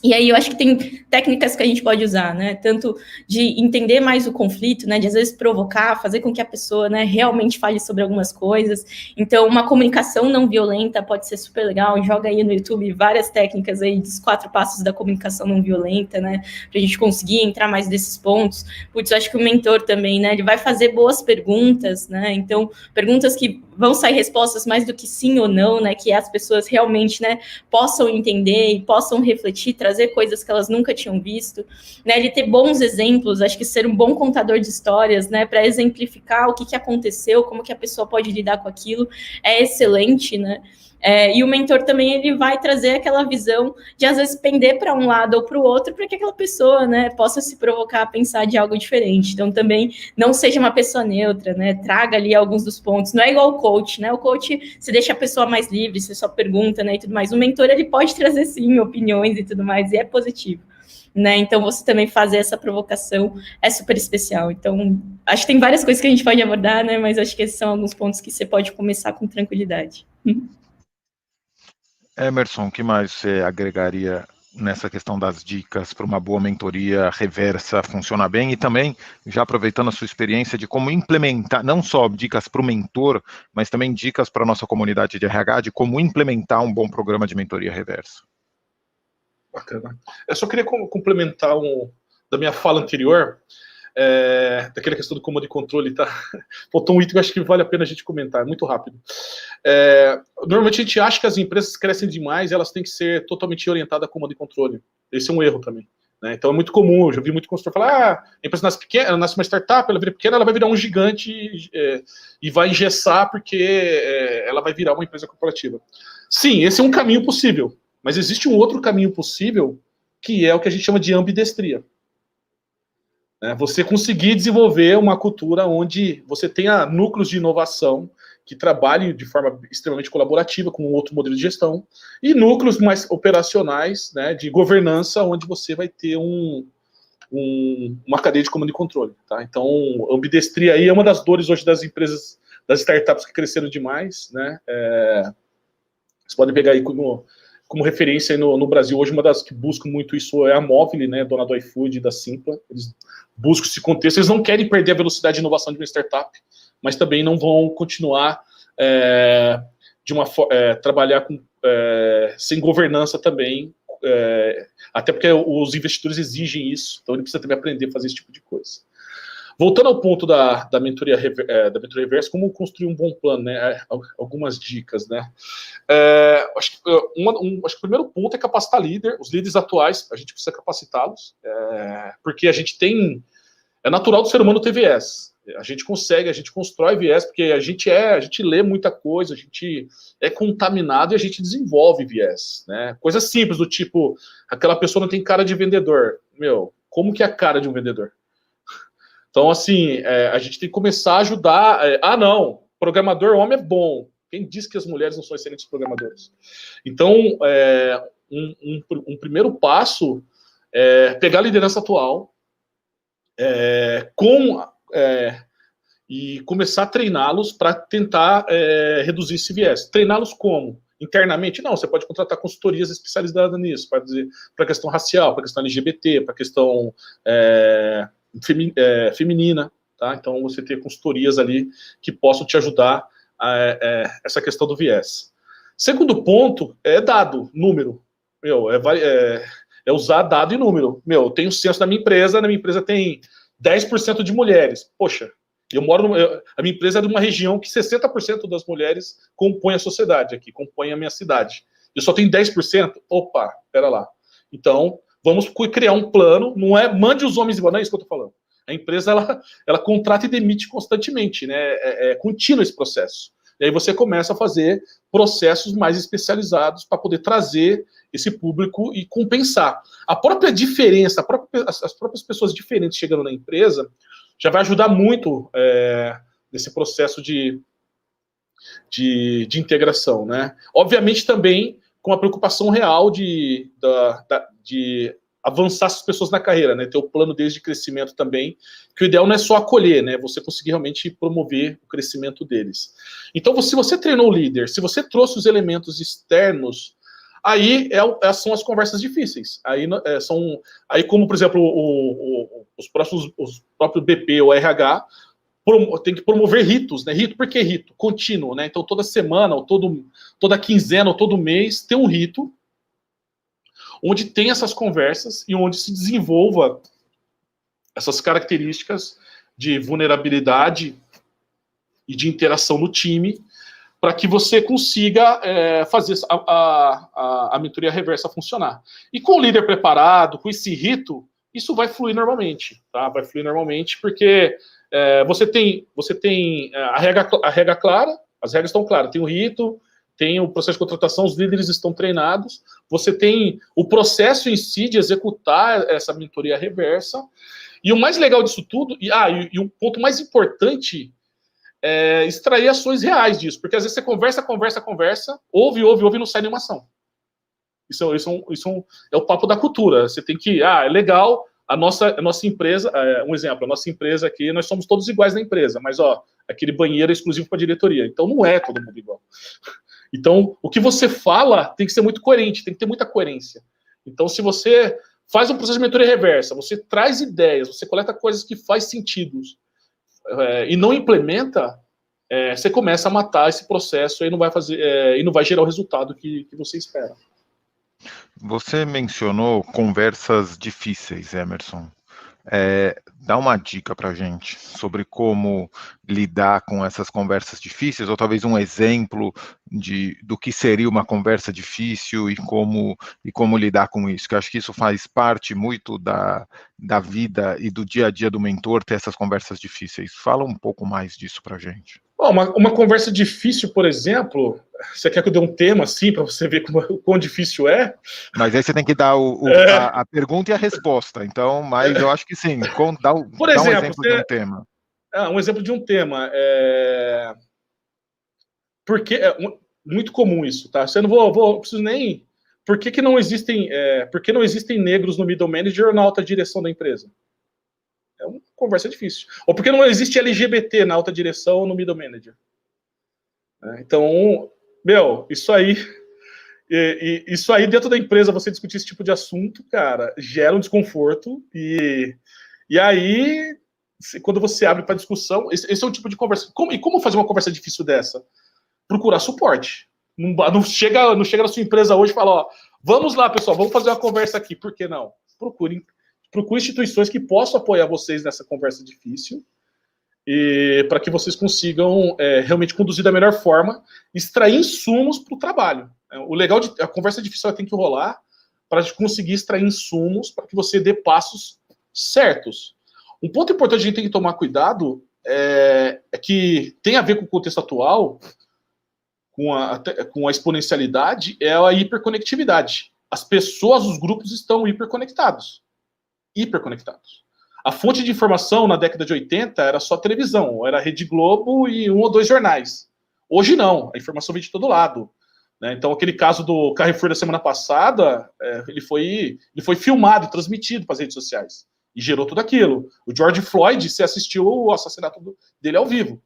E aí eu acho que tem técnicas que a gente pode usar, né? Tanto de entender mais o conflito, né? De às vezes provocar, fazer com que a pessoa, né, realmente fale sobre algumas coisas. Então, uma comunicação não violenta pode ser super legal. Joga aí no YouTube várias técnicas aí dos 4 passos da comunicação não violenta, né? Pra gente conseguir entrar mais desses pontos. Putz, eu acho que o mentor também, né? Ele vai fazer boas perguntas, né? Então, perguntas que vão sair respostas mais do que sim ou não, né? Que as pessoas realmente, né, possam entender e possam refletir, trazer coisas que elas nunca tinham visto, né? Ele ter bons exemplos, acho que ser um bom contador de histórias, né? Para exemplificar o que aconteceu, como que a pessoa pode lidar com aquilo, é excelente, né? E o mentor também, ele vai trazer aquela visão de, às vezes, pender para um lado ou para o outro, para que aquela pessoa, né, possa se provocar a pensar de algo diferente. Então, também, não seja uma pessoa neutra, né, traga ali alguns dos pontos. Não é igual o coach, né, o coach, você deixa a pessoa mais livre, você só pergunta, né, e tudo mais. O mentor, ele pode trazer, sim, opiniões e tudo mais, e é positivo. Né? Então, você também fazer essa provocação é super especial. Então, acho que tem várias coisas que a gente pode abordar, né, mas acho que esses são alguns pontos que você pode começar com tranquilidade. Emerson, o que mais você agregaria nessa questão das dicas para uma boa mentoria reversa funcionar bem? E também, já aproveitando a sua experiência de como implementar, não só dicas para o mentor, mas também dicas para a nossa comunidade de RH, de como implementar um bom programa de mentoria reversa. Bacana. Eu só queria complementar da minha fala anterior, daquela questão do comando e controle, tá? Faltou um item que eu acho que vale a pena a gente comentar, é muito rápido. Normalmente a gente acha que as empresas crescem demais, elas têm que ser totalmente orientadas a comando e controle. Esse é um erro também, né? Então é muito comum, eu já vi muito consultor falar, a empresa nasce pequena, ela nasce uma startup, ela vira pequena, ela vai virar um gigante e vai engessar porque ela vai virar uma empresa corporativa. Sim, esse é um caminho possível, mas existe um outro caminho possível, que é o que a gente chama de ambidestria. Você conseguir desenvolver uma cultura onde você tenha núcleos de inovação que trabalhem de forma extremamente colaborativa com outro modelo de gestão, e núcleos mais operacionais, né, de governança, onde você vai ter uma cadeia de comando e controle. Tá? Então, a ambidestria aí é uma das dores hoje das empresas, das startups que cresceram demais. Né? Vocês podem pegar aí como referência aí no Brasil, hoje uma das que buscam muito isso é a Móvel, né, dona do iFood e da Simpla. Eles buscam esse contexto, eles não querem perder a velocidade de inovação de uma startup, mas também não vão continuar trabalhar sem governança também, até porque os investidores exigem isso, então ele precisa também aprender a fazer esse tipo de coisa. Voltando ao ponto da mentoria reversa, como construir um bom plano, né? Algumas dicas, né? Acho que o primeiro ponto é capacitar líder. Os líderes atuais, a gente precisa capacitá-los, porque a gente tem... É natural do ser humano ter viés. A gente constrói viés, porque a gente lê muita coisa, a gente é contaminado e a gente desenvolve viés, né? Coisas simples, do tipo, aquela pessoa não tem cara de vendedor. Como que é a cara de um vendedor? Então, assim, a gente tem que começar a ajudar. Não, programador homem é bom. Quem diz que as mulheres não são excelentes programadores? Então, um primeiro passo é pegar a liderança atual e começar a treiná-los para tentar reduzir esse viés. Treiná-los como? Internamente? Não, você pode contratar consultorias especializadas nisso, para a questão racial, para a questão LGBT, para a questão feminina, tá? Então você ter consultorias ali que possam te ajudar essa questão do viés. Segundo ponto é dado, número. É usar dado e número. Eu tenho censo na minha empresa tem 10% de mulheres. Poxa, a minha empresa é de uma região que 60% das mulheres compõem a sociedade aqui, compõem a minha cidade. Eu só tenho 10%? Opa, pera lá. Então, vamos criar um plano, não é mande os homens embora, não é isso que eu estou falando. A empresa, ela contrata e demite constantemente, né? É contínuo esse processo. E aí você começa a fazer processos mais especializados para poder trazer esse público e compensar. A própria diferença, as próprias pessoas diferentes chegando na empresa já vai ajudar muito nesse processo de integração, né? Obviamente também com a preocupação real de avançar essas pessoas na carreira, né? Ter o plano deles de crescimento também, que o ideal não é só acolher, né? Você conseguir realmente promover o crescimento deles. Então, se você treinou o líder, se você trouxe os elementos externos, aí são as conversas difíceis. Aí como, por exemplo, os próprios BP ou RH tem que promover ritos, né? Rito, por que rito? Contínuo, né? Então, toda semana, ou toda quinzena, ou todo mês, tem um rito onde tem essas conversas e onde se desenvolva essas características de vulnerabilidade e de interação no time, para que você consiga fazer a mentoria reversa funcionar. E com o líder preparado, com esse rito, isso vai fluir normalmente, tá? Vai fluir normalmente porque você tem a regra clara, as regras estão claras, tem o rito, tem o processo de contratação, os líderes estão treinados, você tem o processo em si de executar essa mentoria reversa, e o mais legal disso tudo, e o ponto mais importante é extrair ações reais disso, porque às vezes você conversa, ouve e não sai nenhuma ação. Isso é o papo da cultura, você tem que, é legal, a nossa empresa, um exemplo, a nossa empresa aqui, nós somos todos iguais na empresa, mas aquele banheiro é exclusivo para a diretoria, então não é todo mundo igual. Então, o que você fala tem que ser muito coerente, tem que ter muita coerência. Então, se você faz um processo de mentoria reversa, você traz ideias, você coleta coisas que faz sentido e não implementa, você começa a matar esse processo e não vai gerar o resultado que você espera. Você mencionou conversas difíceis, Emerson. Dá uma dica para a gente sobre como lidar com essas conversas difíceis, ou talvez um exemplo do que seria uma conversa difícil e como lidar com isso, que eu acho que isso faz parte muito da vida e do dia a dia do mentor, ter essas conversas difíceis. Fala um pouco mais disso para a gente. Bom, uma conversa difícil, por exemplo, você quer que eu dê um tema assim, para você ver o quão difícil é? Mas aí você tem que dar a pergunta e a resposta, então, mas eu acho que sim, dá um exemplo de um tema. Um exemplo de um tema. Porque é muito comum isso, tá? Você não preciso nem... Por que não existem negros no middle manager ou na alta direção da empresa? É uma conversa difícil. Ou por que não existe LGBT na alta direção ou no middle manager? Então, isso aí dentro da empresa, você discutir esse tipo de assunto, cara, gera um desconforto e aí, quando você abre para discussão, esse é um tipo de conversa. Como fazer uma conversa difícil dessa? Procurar suporte. Não chega na sua empresa hoje e fala, ó, vamos lá, pessoal, vamos fazer uma conversa aqui. Por que não? Procure instituições que possam apoiar vocês nessa conversa difícil e para que vocês consigam realmente conduzir da melhor forma, extrair insumos para o trabalho. O legal a conversa difícil ela tem que rolar para conseguir extrair insumos para que você dê passos certos. Um ponto importante que a gente tem que tomar cuidado é que tem a ver com o contexto atual, com a exponencialidade, é a hiperconectividade. As pessoas, os grupos estão hiperconectados. A fonte de informação na década de 80 era só televisão, era Rede Globo e 1 ou 2 jornais. Hoje não, a informação vem de todo lado. Né? Então, aquele caso do Carrefour da semana passada, ele foi filmado e transmitido para as redes sociais. E gerou tudo aquilo. O George Floyd, você assistiu o assassinato dele ao vivo.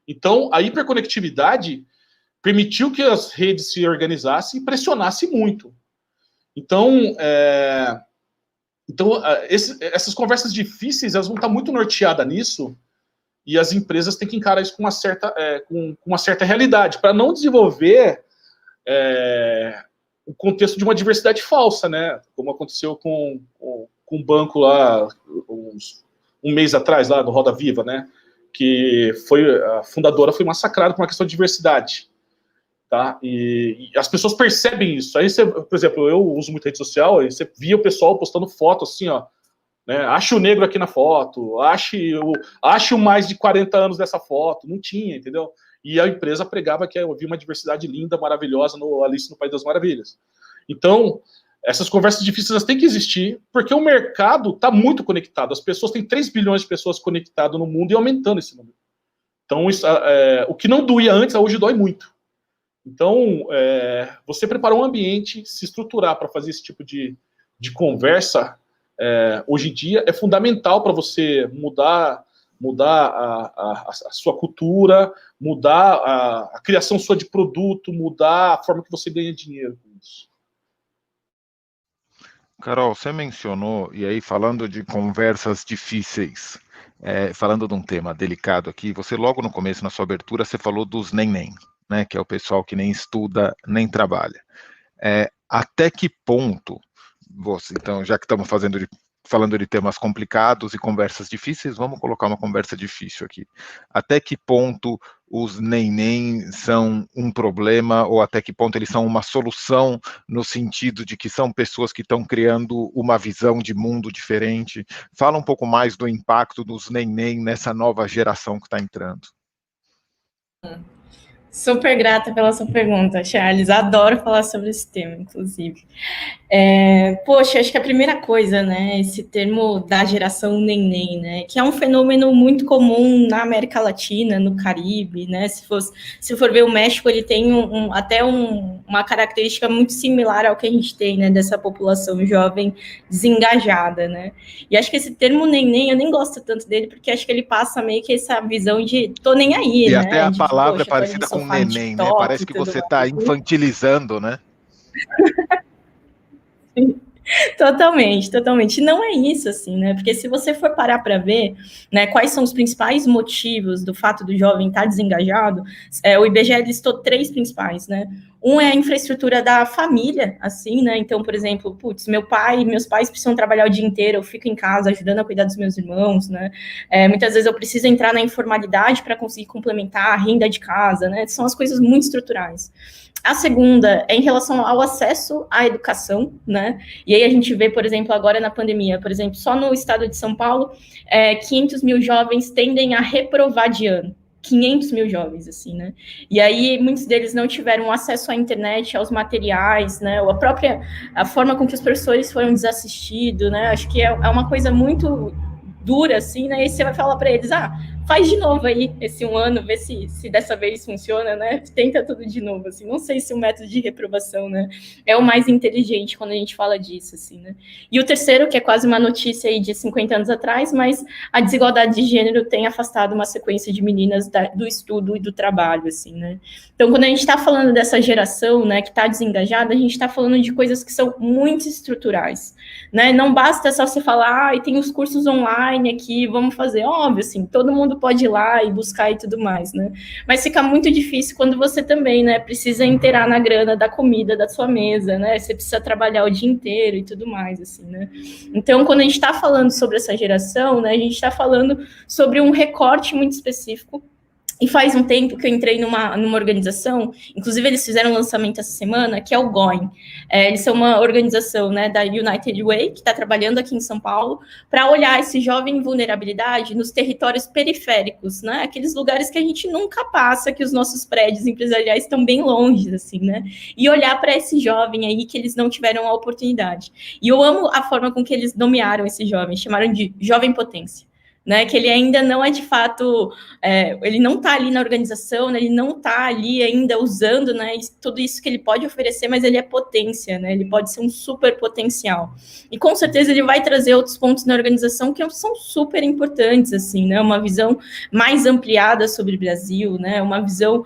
Então, a hiperconectividade permitiu que as redes se organizassem e pressionassem muito. Então, essas conversas difíceis, elas vão estar muito norteadas nisso, e as empresas têm que encarar isso com uma certa realidade, para não desenvolver o contexto de uma diversidade falsa, né? Como aconteceu com um banco lá, um mês atrás, lá no Roda Viva, né? Que a fundadora foi massacrada por uma questão de diversidade. Tá? E as pessoas percebem isso. Aí você, por exemplo, eu uso muito rede social, aí você via o pessoal postando foto assim, ó, né? Ache o negro aqui na foto, ache o mais de 40 anos dessa foto. Não tinha, entendeu? E a empresa pregava que havia uma diversidade linda, maravilhosa no Alice no País das Maravilhas. Então, essas conversas difíceis elas têm que existir, porque o mercado está muito conectado. As pessoas têm 3 bilhões de pessoas conectadas no mundo e aumentando esse número. Então, o que não doía antes, hoje dói muito. Então, você preparar um ambiente, se estruturar para fazer esse tipo de conversa, hoje em dia, é fundamental para você mudar a sua cultura, mudar a criação sua de produto, mudar a forma que você ganha dinheiro com isso. Carol, você mencionou, e aí falando de conversas difíceis, falando de um tema delicado aqui, você logo no começo, na sua abertura, você falou dos neném. Né, que é o pessoal que nem estuda, nem trabalha. Até que ponto, então, já que estamos falando de temas complicados e conversas difíceis, vamos colocar uma conversa difícil aqui. Até que ponto os neném são um problema, ou até que ponto eles são uma solução, no sentido de que são pessoas que estão criando uma visão de mundo diferente? Fala um pouco mais do impacto dos neném nessa nova geração que está entrando. Super grata pela sua pergunta, Charles. Adoro falar sobre esse tema, inclusive. Poxa, acho que a primeira coisa, né, esse termo da geração neném, né, que é um fenômeno muito comum na América Latina, no Caribe, né, se for ver o México, ele tem até uma característica muito similar ao que a gente tem, né, dessa população jovem desengajada, né, e acho que esse termo neném, eu nem gosto tanto dele, porque acho que ele passa meio que essa visão de tô nem aí, e né. Até a palavra é parecida com neném, né, parece que você está infantilizando, né. Totalmente, totalmente. Não é isso, assim, né? Porque se você for parar para ver, né, quais são os principais motivos do fato do jovem estar desengajado, o IBGE listou 3 principais, né? Um é a infraestrutura da família, assim, né? Então, por exemplo, putz, meus pais precisam trabalhar o dia inteiro, eu fico em casa ajudando a cuidar dos meus irmãos, né? Muitas vezes eu preciso entrar na informalidade para conseguir complementar a renda de casa, né? São as coisas muito estruturais. A segunda é em relação ao acesso à educação, né? E aí a gente vê, por exemplo, agora na pandemia, por exemplo, só no estado de São Paulo, 500 mil jovens tendem a reprovar de ano. 500 mil jovens, assim, né? E aí muitos deles não tiveram acesso à internet, aos materiais, né? Ou a forma com que os professores foram desassistidos, né? Acho que é uma coisa muito dura, assim, né? E você vai falar para eles, faz de novo aí esse 1 ano, vê se dessa vez funciona, né? Tenta tudo de novo, assim. Não sei se o método de reprovação, né, é o mais inteligente quando a gente fala disso, assim, né? E o terceiro, que é quase uma notícia aí de 50 anos atrás, mas a desigualdade de gênero tem afastado uma sequência de meninas do estudo e do trabalho, assim, né? Então, quando a gente está falando dessa geração, né, que está desengajada, a gente está falando de coisas que são muito estruturais, né? Não basta só você falar, e tem os cursos online aqui, vamos fazer. Óbvio, assim, todo mundo pode ir lá e buscar e tudo mais, né? Mas fica muito difícil quando você também, né, precisa inteirar na grana da comida da sua mesa, né? Você precisa trabalhar o dia inteiro e tudo mais, assim, né? Então, quando a gente está falando sobre essa geração, né, a gente está falando sobre um recorte muito específico. E faz um tempo que eu entrei numa organização, inclusive eles fizeram um lançamento essa semana, que é o GOIN. Eles são uma organização, né, da United Way, que está trabalhando aqui em São Paulo, para olhar esse jovem em vulnerabilidade nos territórios periféricos, né, aqueles lugares que a gente nunca passa, que os nossos prédios empresariais estão bem longe, assim, né, e olhar para esse jovem aí que eles não tiveram a oportunidade. E eu amo a forma com que eles nomearam esse jovem, chamaram de jovem potência. Né, que ele ainda não é de fato, ele não está ali na organização, né, ele não está ali ainda usando, né, tudo isso que ele pode oferecer, mas ele é potência, né, ele pode ser um super potencial. E com certeza ele vai trazer outros pontos na organização que são super importantes, assim, né, uma visão mais ampliada sobre o Brasil, né, uma visão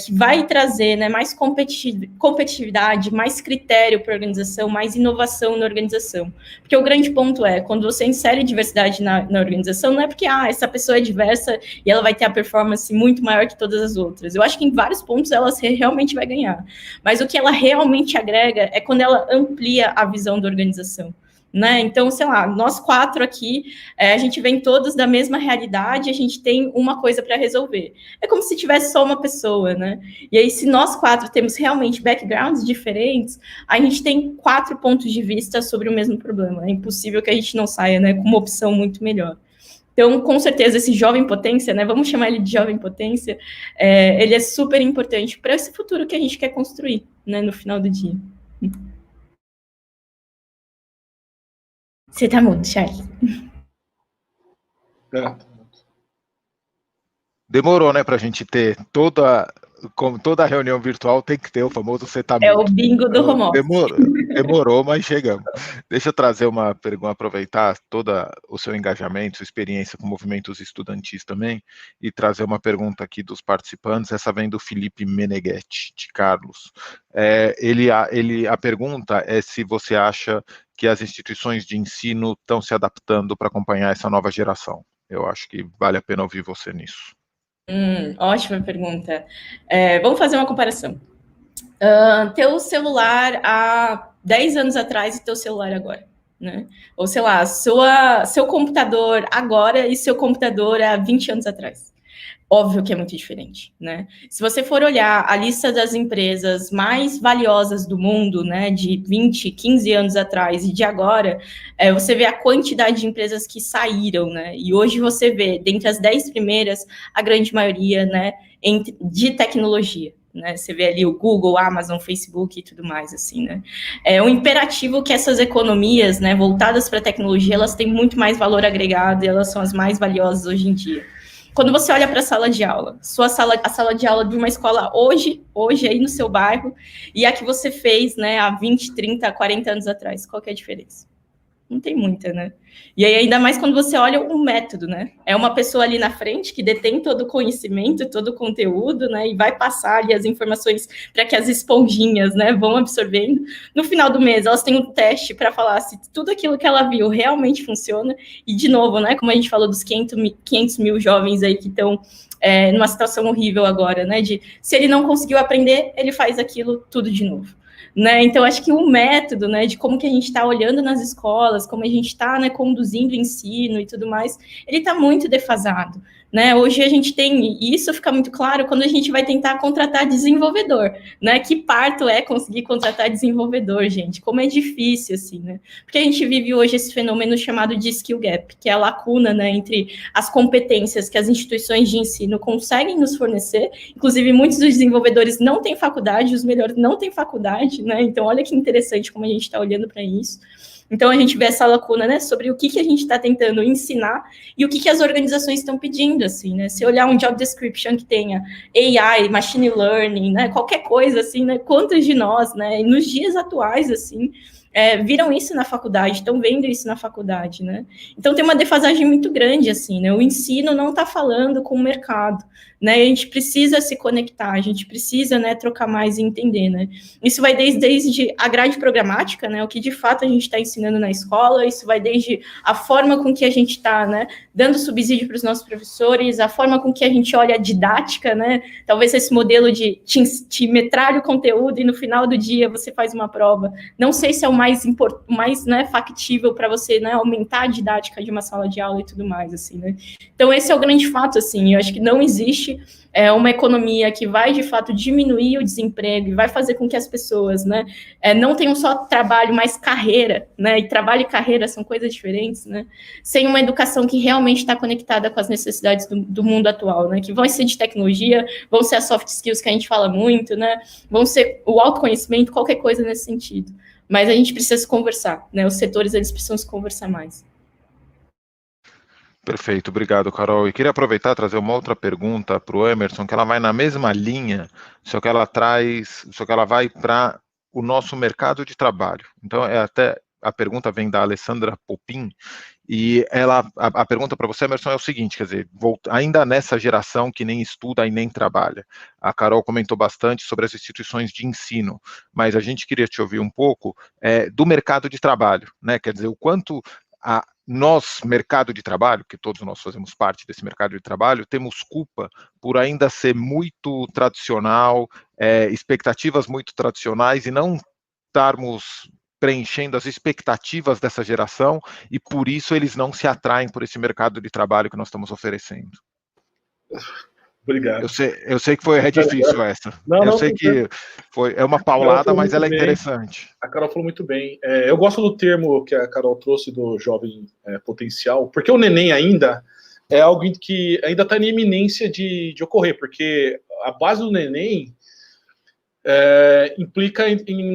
que vai trazer, né, mais competitividade, mais critério para a organização, mais inovação na organização. Porque o grande ponto é, quando você insere diversidade na organização, não é porque essa pessoa é diversa e ela vai ter a performance muito maior que todas as outras. Eu acho que em vários pontos ela realmente vai ganhar. Mas o que ela realmente agrega é quando ela amplia a visão da organização. Né? Então, sei lá, nós 4 aqui, a gente vem todos da mesma realidade, a gente tem uma coisa para resolver. É como se tivesse só uma pessoa, né? E aí, se nós 4 temos realmente backgrounds diferentes, a gente tem 4 pontos de vista sobre o mesmo problema. É impossível que a gente não saia, né, com uma opção muito melhor. Então, com certeza, esse jovem potência, né, vamos chamar ele de jovem potência, ele é super importante para esse futuro que a gente quer construir, né, no final do dia. Você tá mudo, Charles. Demorou, né, para a gente ter como toda reunião virtual tem que ter o famoso você tá mudo. É o bingo do home office. Demorou, mas chegamos. Deixa eu trazer uma pergunta, aproveitar todo o seu engajamento, sua experiência com movimentos estudantis também, e trazer uma pergunta aqui dos participantes, essa vem do Felipe Meneghetti, de Carlos. A pergunta é se você acha que as instituições de ensino estão se adaptando para acompanhar essa nova geração. Eu acho que vale a pena ouvir você nisso. Ótima pergunta. Vamos fazer uma comparação. Teu celular há 10 anos atrás e teu celular agora, né? Ou, sei lá, seu computador agora e seu computador há 20 anos atrás. Óbvio que é muito diferente, né? Se você for olhar a lista das empresas mais valiosas do mundo, né, de 20, 15 anos atrás e de agora, você vê a quantidade de empresas que saíram, né? E hoje você vê, dentre as 10 primeiras, a grande maioria, né, de tecnologia. Né, você vê ali o Google, Amazon, Facebook e tudo mais, assim, né? É um imperativo que essas economias, né, voltadas para a tecnologia, elas têm muito mais valor agregado e elas são as mais valiosas hoje em dia. Quando você olha para a sala de aula, a sala de aula de uma escola hoje aí no seu bairro, e a que você fez, né, há 20, 30, 40 anos atrás, qual que é a diferença? Não tem muita, né? E aí, ainda mais quando você olha o método, né? É uma pessoa ali na frente que detém todo o conhecimento, todo o conteúdo, né? E vai passar ali as informações para que as esponjinhas, né, vão absorvendo. No final do mês, elas têm um teste para falar se tudo aquilo que ela viu realmente funciona. E, de novo, né, como a gente falou dos 500 mil jovens aí que estão numa situação horrível agora, né? De se ele não conseguiu aprender, ele faz aquilo tudo de novo. Né? Então, acho que o método, né, de como que a gente está olhando nas escolas, como a gente está, né, conduzindo o ensino e tudo mais, ele está muito defasado. Né? Hoje a gente tem, e isso fica muito claro quando a gente vai tentar contratar desenvolvedor, né? Que parto é conseguir contratar desenvolvedor, gente, como é difícil, assim, né? Porque a gente vive hoje esse fenômeno chamado de skill gap, que é a lacuna, né, entre as competências que as instituições de ensino conseguem nos fornecer, inclusive muitos dos desenvolvedores não têm faculdade, os melhores não têm faculdade, né? Então, olha que interessante como a gente está olhando para isso. Então, a gente vê essa lacuna, né, sobre o que a gente está tentando ensinar e o que as organizações estão pedindo, assim, né? Se olhar um job description que tenha AI, machine learning, né, qualquer coisa, assim, né, quantos de nós, né, nos dias atuais, assim, viram isso na faculdade, estão vendo isso na faculdade, né? Então, tem uma defasagem muito grande, assim, né? O ensino não está falando com o mercado, né? A gente precisa se conectar, a gente precisa, né, trocar mais e entender, né? Isso vai desde a grade programática, né, o que de fato a gente está ensinando na escola, isso vai desde a forma com que a gente está, né, dando subsídio para os nossos professores, a forma com que a gente olha a didática, né, talvez esse modelo de te metralha o conteúdo e no final do dia você faz uma prova. Não sei se é o mais né, factível para você, né, aumentar a didática de uma sala de aula e tudo mais, assim, né. Então esse é o grande fato, assim, eu acho que não existe uma economia que vai, de fato, diminuir o desemprego e vai fazer com que as pessoas, né, não tenham só trabalho, mas carreira, né, e trabalho e carreira são coisas diferentes, né, sem uma educação que realmente está conectada com as necessidades do mundo atual, né, que vão ser de tecnologia, vão ser as soft skills que a gente fala muito, né, vão ser o autoconhecimento, qualquer coisa nesse sentido. Mas a gente precisa se conversar, né, os setores, eles precisam se conversar mais. Perfeito, obrigado, Carol. E queria aproveitar e trazer uma outra pergunta para o Emerson, que ela vai na mesma linha, só que ela vai para o nosso mercado de trabalho. Então, a pergunta vem da Alessandra Popin, e a pergunta para você, Emerson, é o seguinte, quer dizer, ainda nessa geração que nem estuda e nem trabalha, a Carol comentou bastante sobre as instituições de ensino, mas a gente queria te ouvir um pouco do mercado de trabalho, né? Quer dizer, o quanto nós, mercado de trabalho, que todos nós fazemos parte desse mercado de trabalho, temos culpa por ainda ser muito tradicional, expectativas muito tradicionais e não estarmos preenchendo as expectativas dessa geração e por isso eles não se atraem por esse mercado de trabalho que nós estamos oferecendo. Obrigado. Eu sei que é difícil essa. Eu sei que é uma paulada, mas ela é interessante. A Carol falou muito bem. Eu gosto do termo que a Carol trouxe do jovem potencial, porque o neném ainda é algo que ainda está em iminência de ocorrer, porque a base do neném implica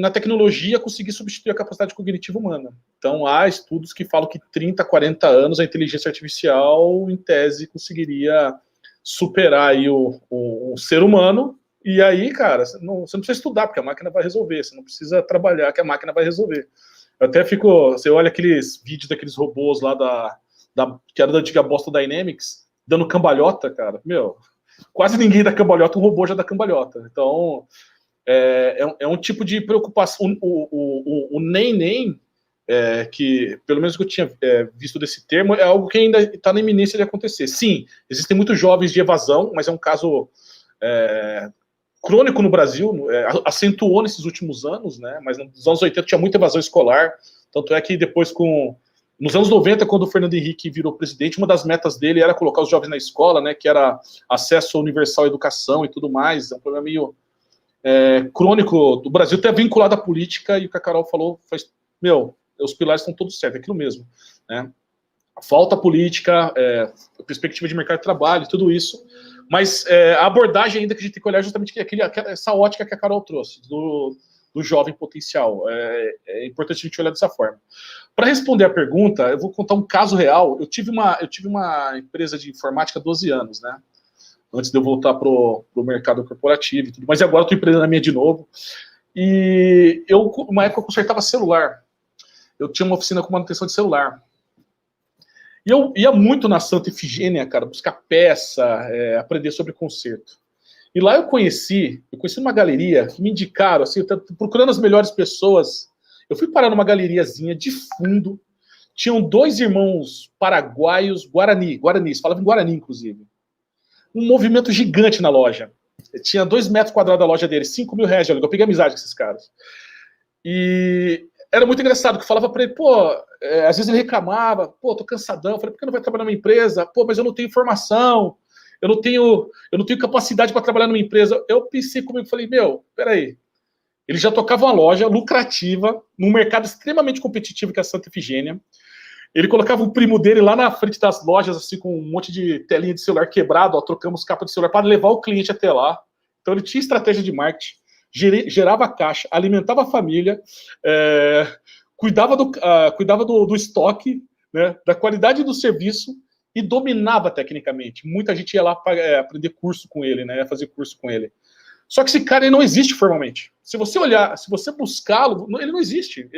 na tecnologia conseguir substituir a capacidade cognitiva humana. Então, há estudos que falam que 30, 40 anos a inteligência artificial, em tese, conseguiria superar aí o ser humano, e aí, cara, você não precisa estudar, porque a máquina vai resolver, você não precisa trabalhar, que a máquina vai resolver. Eu até você olha aqueles vídeos daqueles robôs lá que era da antiga Boston Dynamics, dando cambalhota, cara, quase ninguém dá cambalhota, um robô já dá cambalhota. Então, é um tipo de preocupação, o nem que, pelo menos que eu tinha visto desse termo, é algo que ainda está na iminência de acontecer. Sim, existem muitos jovens de evasão, mas é um caso crônico no Brasil, acentuou nesses últimos anos, né? Mas nos anos 80 tinha muita evasão escolar, tanto é que depois nos anos 90, quando o Fernando Henrique virou presidente, uma das metas dele era colocar os jovens na escola, né? Que era acesso universal à educação e tudo mais, é um problema meio crônico do Brasil, até vinculado à política, e o que a Carol falou, os pilares estão todos certos, é aquilo mesmo, né? Falta política, perspectiva de mercado de trabalho, tudo isso, mas a abordagem ainda que a gente tem que olhar justamente essa ótica que a Carol trouxe, do jovem potencial. É importante a gente olhar dessa forma. Para responder a pergunta, eu vou contar um caso real. Eu tive uma empresa de informática há 12 anos, né? Antes de eu voltar para o mercado corporativo e tudo, mas agora eu estou empreendendo a minha de novo. E uma época eu consertava celular. eu tinha uma oficina com manutenção de celular. E eu ia muito na Santa Efigênia, cara, buscar peça, aprender sobre conserto. E lá eu conheci uma galeria que me indicaram, assim, eu procurando as melhores pessoas. Eu fui parar numa galeriazinha de fundo. Tinham 2 irmãos paraguaios, guaranis, falavam em Guarani, inclusive. Um movimento gigante na loja. Tinha 2 metros quadrados da loja deles, R$5.000 de aluguel. Eu peguei amizade com esses caras. E era muito engraçado, que eu falava para ele, às vezes ele reclamava, tô cansadão. Eu falei, por que não vai trabalhar numa empresa? Mas eu não tenho formação, eu não tenho capacidade para trabalhar numa empresa. Eu pensei comigo, falei, peraí. Ele já tocava uma loja lucrativa, num mercado extremamente competitivo, que é a Santa Efigênia. Ele colocava o primo dele lá na frente das lojas, assim, com um monte de telinha de celular quebrado, trocamos capa de celular para levar o cliente até lá. Então ele tinha estratégia de marketing, gerava caixa, alimentava a família, cuidava do estoque, né, da qualidade do serviço e dominava tecnicamente. Muita gente ia lá para aprender curso com ele, né, fazer curso com ele. Só que esse cara ele não existe formalmente. Se você buscá-lo, ele não existe.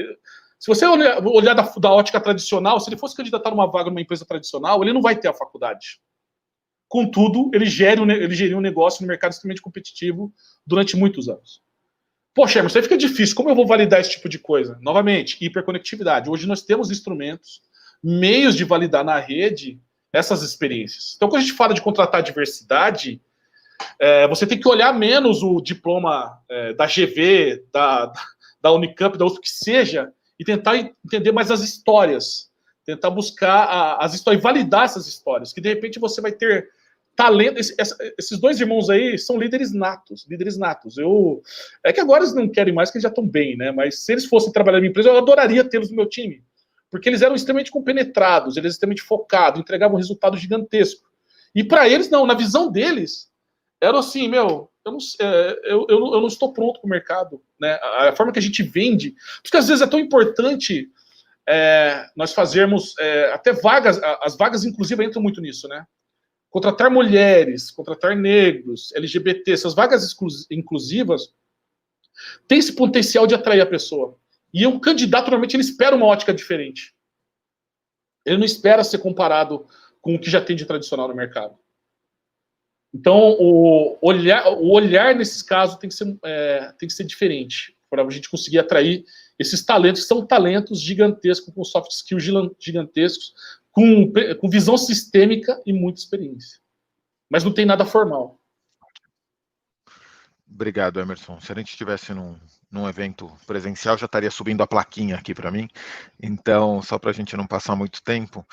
Se você olhar da ótica tradicional, se ele fosse candidatar numa vaga numa empresa tradicional, ele não vai ter a faculdade. Contudo, ele geriu um negócio no mercado extremamente competitivo durante muitos anos. Poxa, Emerson, aí fica difícil. Como eu vou validar esse tipo de coisa? Novamente, hiperconectividade. Hoje nós temos instrumentos, meios de validar na rede essas experiências. Então, quando a gente fala de contratar diversidade, você tem que olhar menos o diploma da GV, da Unicamp, da USP, que seja, e tentar entender mais as histórias, tentar buscar as histórias, validar essas histórias, que de repente você vai ter talento. Esses 2 irmãos aí são líderes natos. É que agora eles não querem mais, que eles já estão bem, né? Mas se eles fossem trabalhar na minha empresa, eu adoraria tê-los no meu time, porque eles eram extremamente compenetrados, eles eram extremamente focados, entregavam um resultado gigantesco. E para eles, não, na visão deles, era assim, eu não estou pronto para o mercado, né? A forma que a gente vende, porque às vezes é tão importante nós fazermos até vagas, as vagas inclusive entram muito nisso, né? Contratar mulheres, contratar negros, LGBT, essas vagas inclusivas têm esse potencial de atrair a pessoa. E o candidato, normalmente, ele espera uma ótica diferente. Ele não espera ser comparado com o que já tem de tradicional no mercado. Então, o olhar nesses casos tem que ser diferente, para a gente conseguir atrair esses talentos, que são talentos gigantescos, com soft skills gigantescos, com visão sistêmica e muita experiência. Mas não tem nada formal. Obrigado, Emerson. Se a gente estivesse num evento presencial, já estaria subindo a plaquinha aqui para mim. Então, só para a gente não passar muito tempo,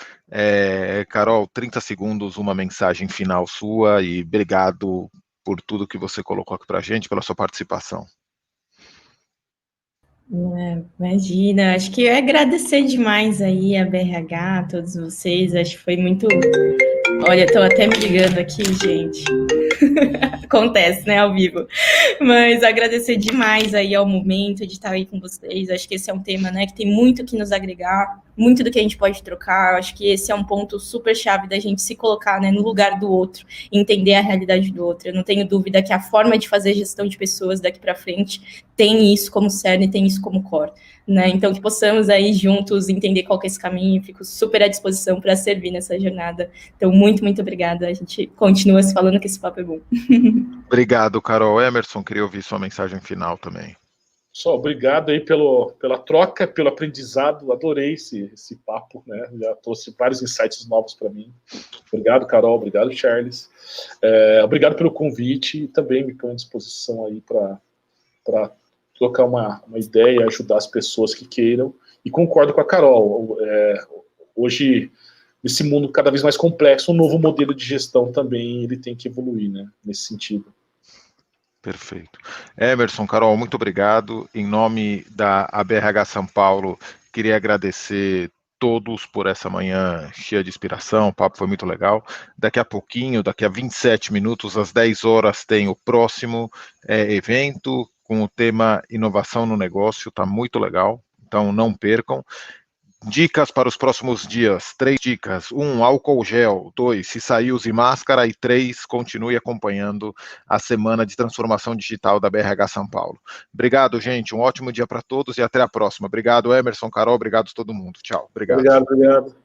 Carol, 30 segundos, uma mensagem final sua, e obrigado por tudo que você colocou aqui para a gente, pela sua participação. Imagina, acho que agradecer demais aí a BRH, a todos vocês, acho que foi muito... Olha, estou até me ligando aqui, gente. Acontece, né, ao vivo. Mas agradecer demais aí ao momento de estar aí com vocês. Acho que esse é um tema, né, que tem muito que nos agregar, muito do que a gente pode trocar. Acho que esse é um ponto super chave da gente se colocar, né, no lugar do outro, entender a realidade do outro. Eu não tenho dúvida que a forma de fazer gestão de pessoas daqui para frente tem isso como cerne, tem isso como core, né? Então, que possamos aí juntos entender qual que é esse caminho. Fico super à disposição para servir nessa jornada. Então, muito, muito obrigada. A gente continua se falando que esse papo é bom. Obrigado, Carol. Emerson, queria ouvir sua mensagem final também. Só obrigado aí pela troca, pelo aprendizado. Adorei esse papo, né? Já trouxe vários insights novos para mim. Obrigado, Carol. Obrigado, Charles. Obrigado pelo convite e também me põe à disposição aí para trocar uma ideia, ajudar as pessoas que queiram. E concordo com a Carol. Hoje, nesse mundo cada vez mais complexo, um novo modelo de gestão também ele tem que evoluir, né? Nesse sentido. Perfeito. Emerson, Carol, muito obrigado. Em nome da ABRH São Paulo, queria agradecer todos por essa manhã cheia de inspiração. O papo foi muito legal. Daqui a pouquinho, daqui a 27 minutos, às 10 horas, tem o próximo evento com o tema Inovação no Negócio. Está muito legal, então não percam. Dicas para os próximos dias, 3 dicas. 1, álcool gel. 2, se sair, use máscara. E 3, continue acompanhando a Semana de Transformação Digital da BRH São Paulo. Obrigado, gente. Um ótimo dia para todos e até a próxima. Obrigado, Emerson, Carol. Obrigado a todo mundo. Tchau. Obrigado. Obrigado.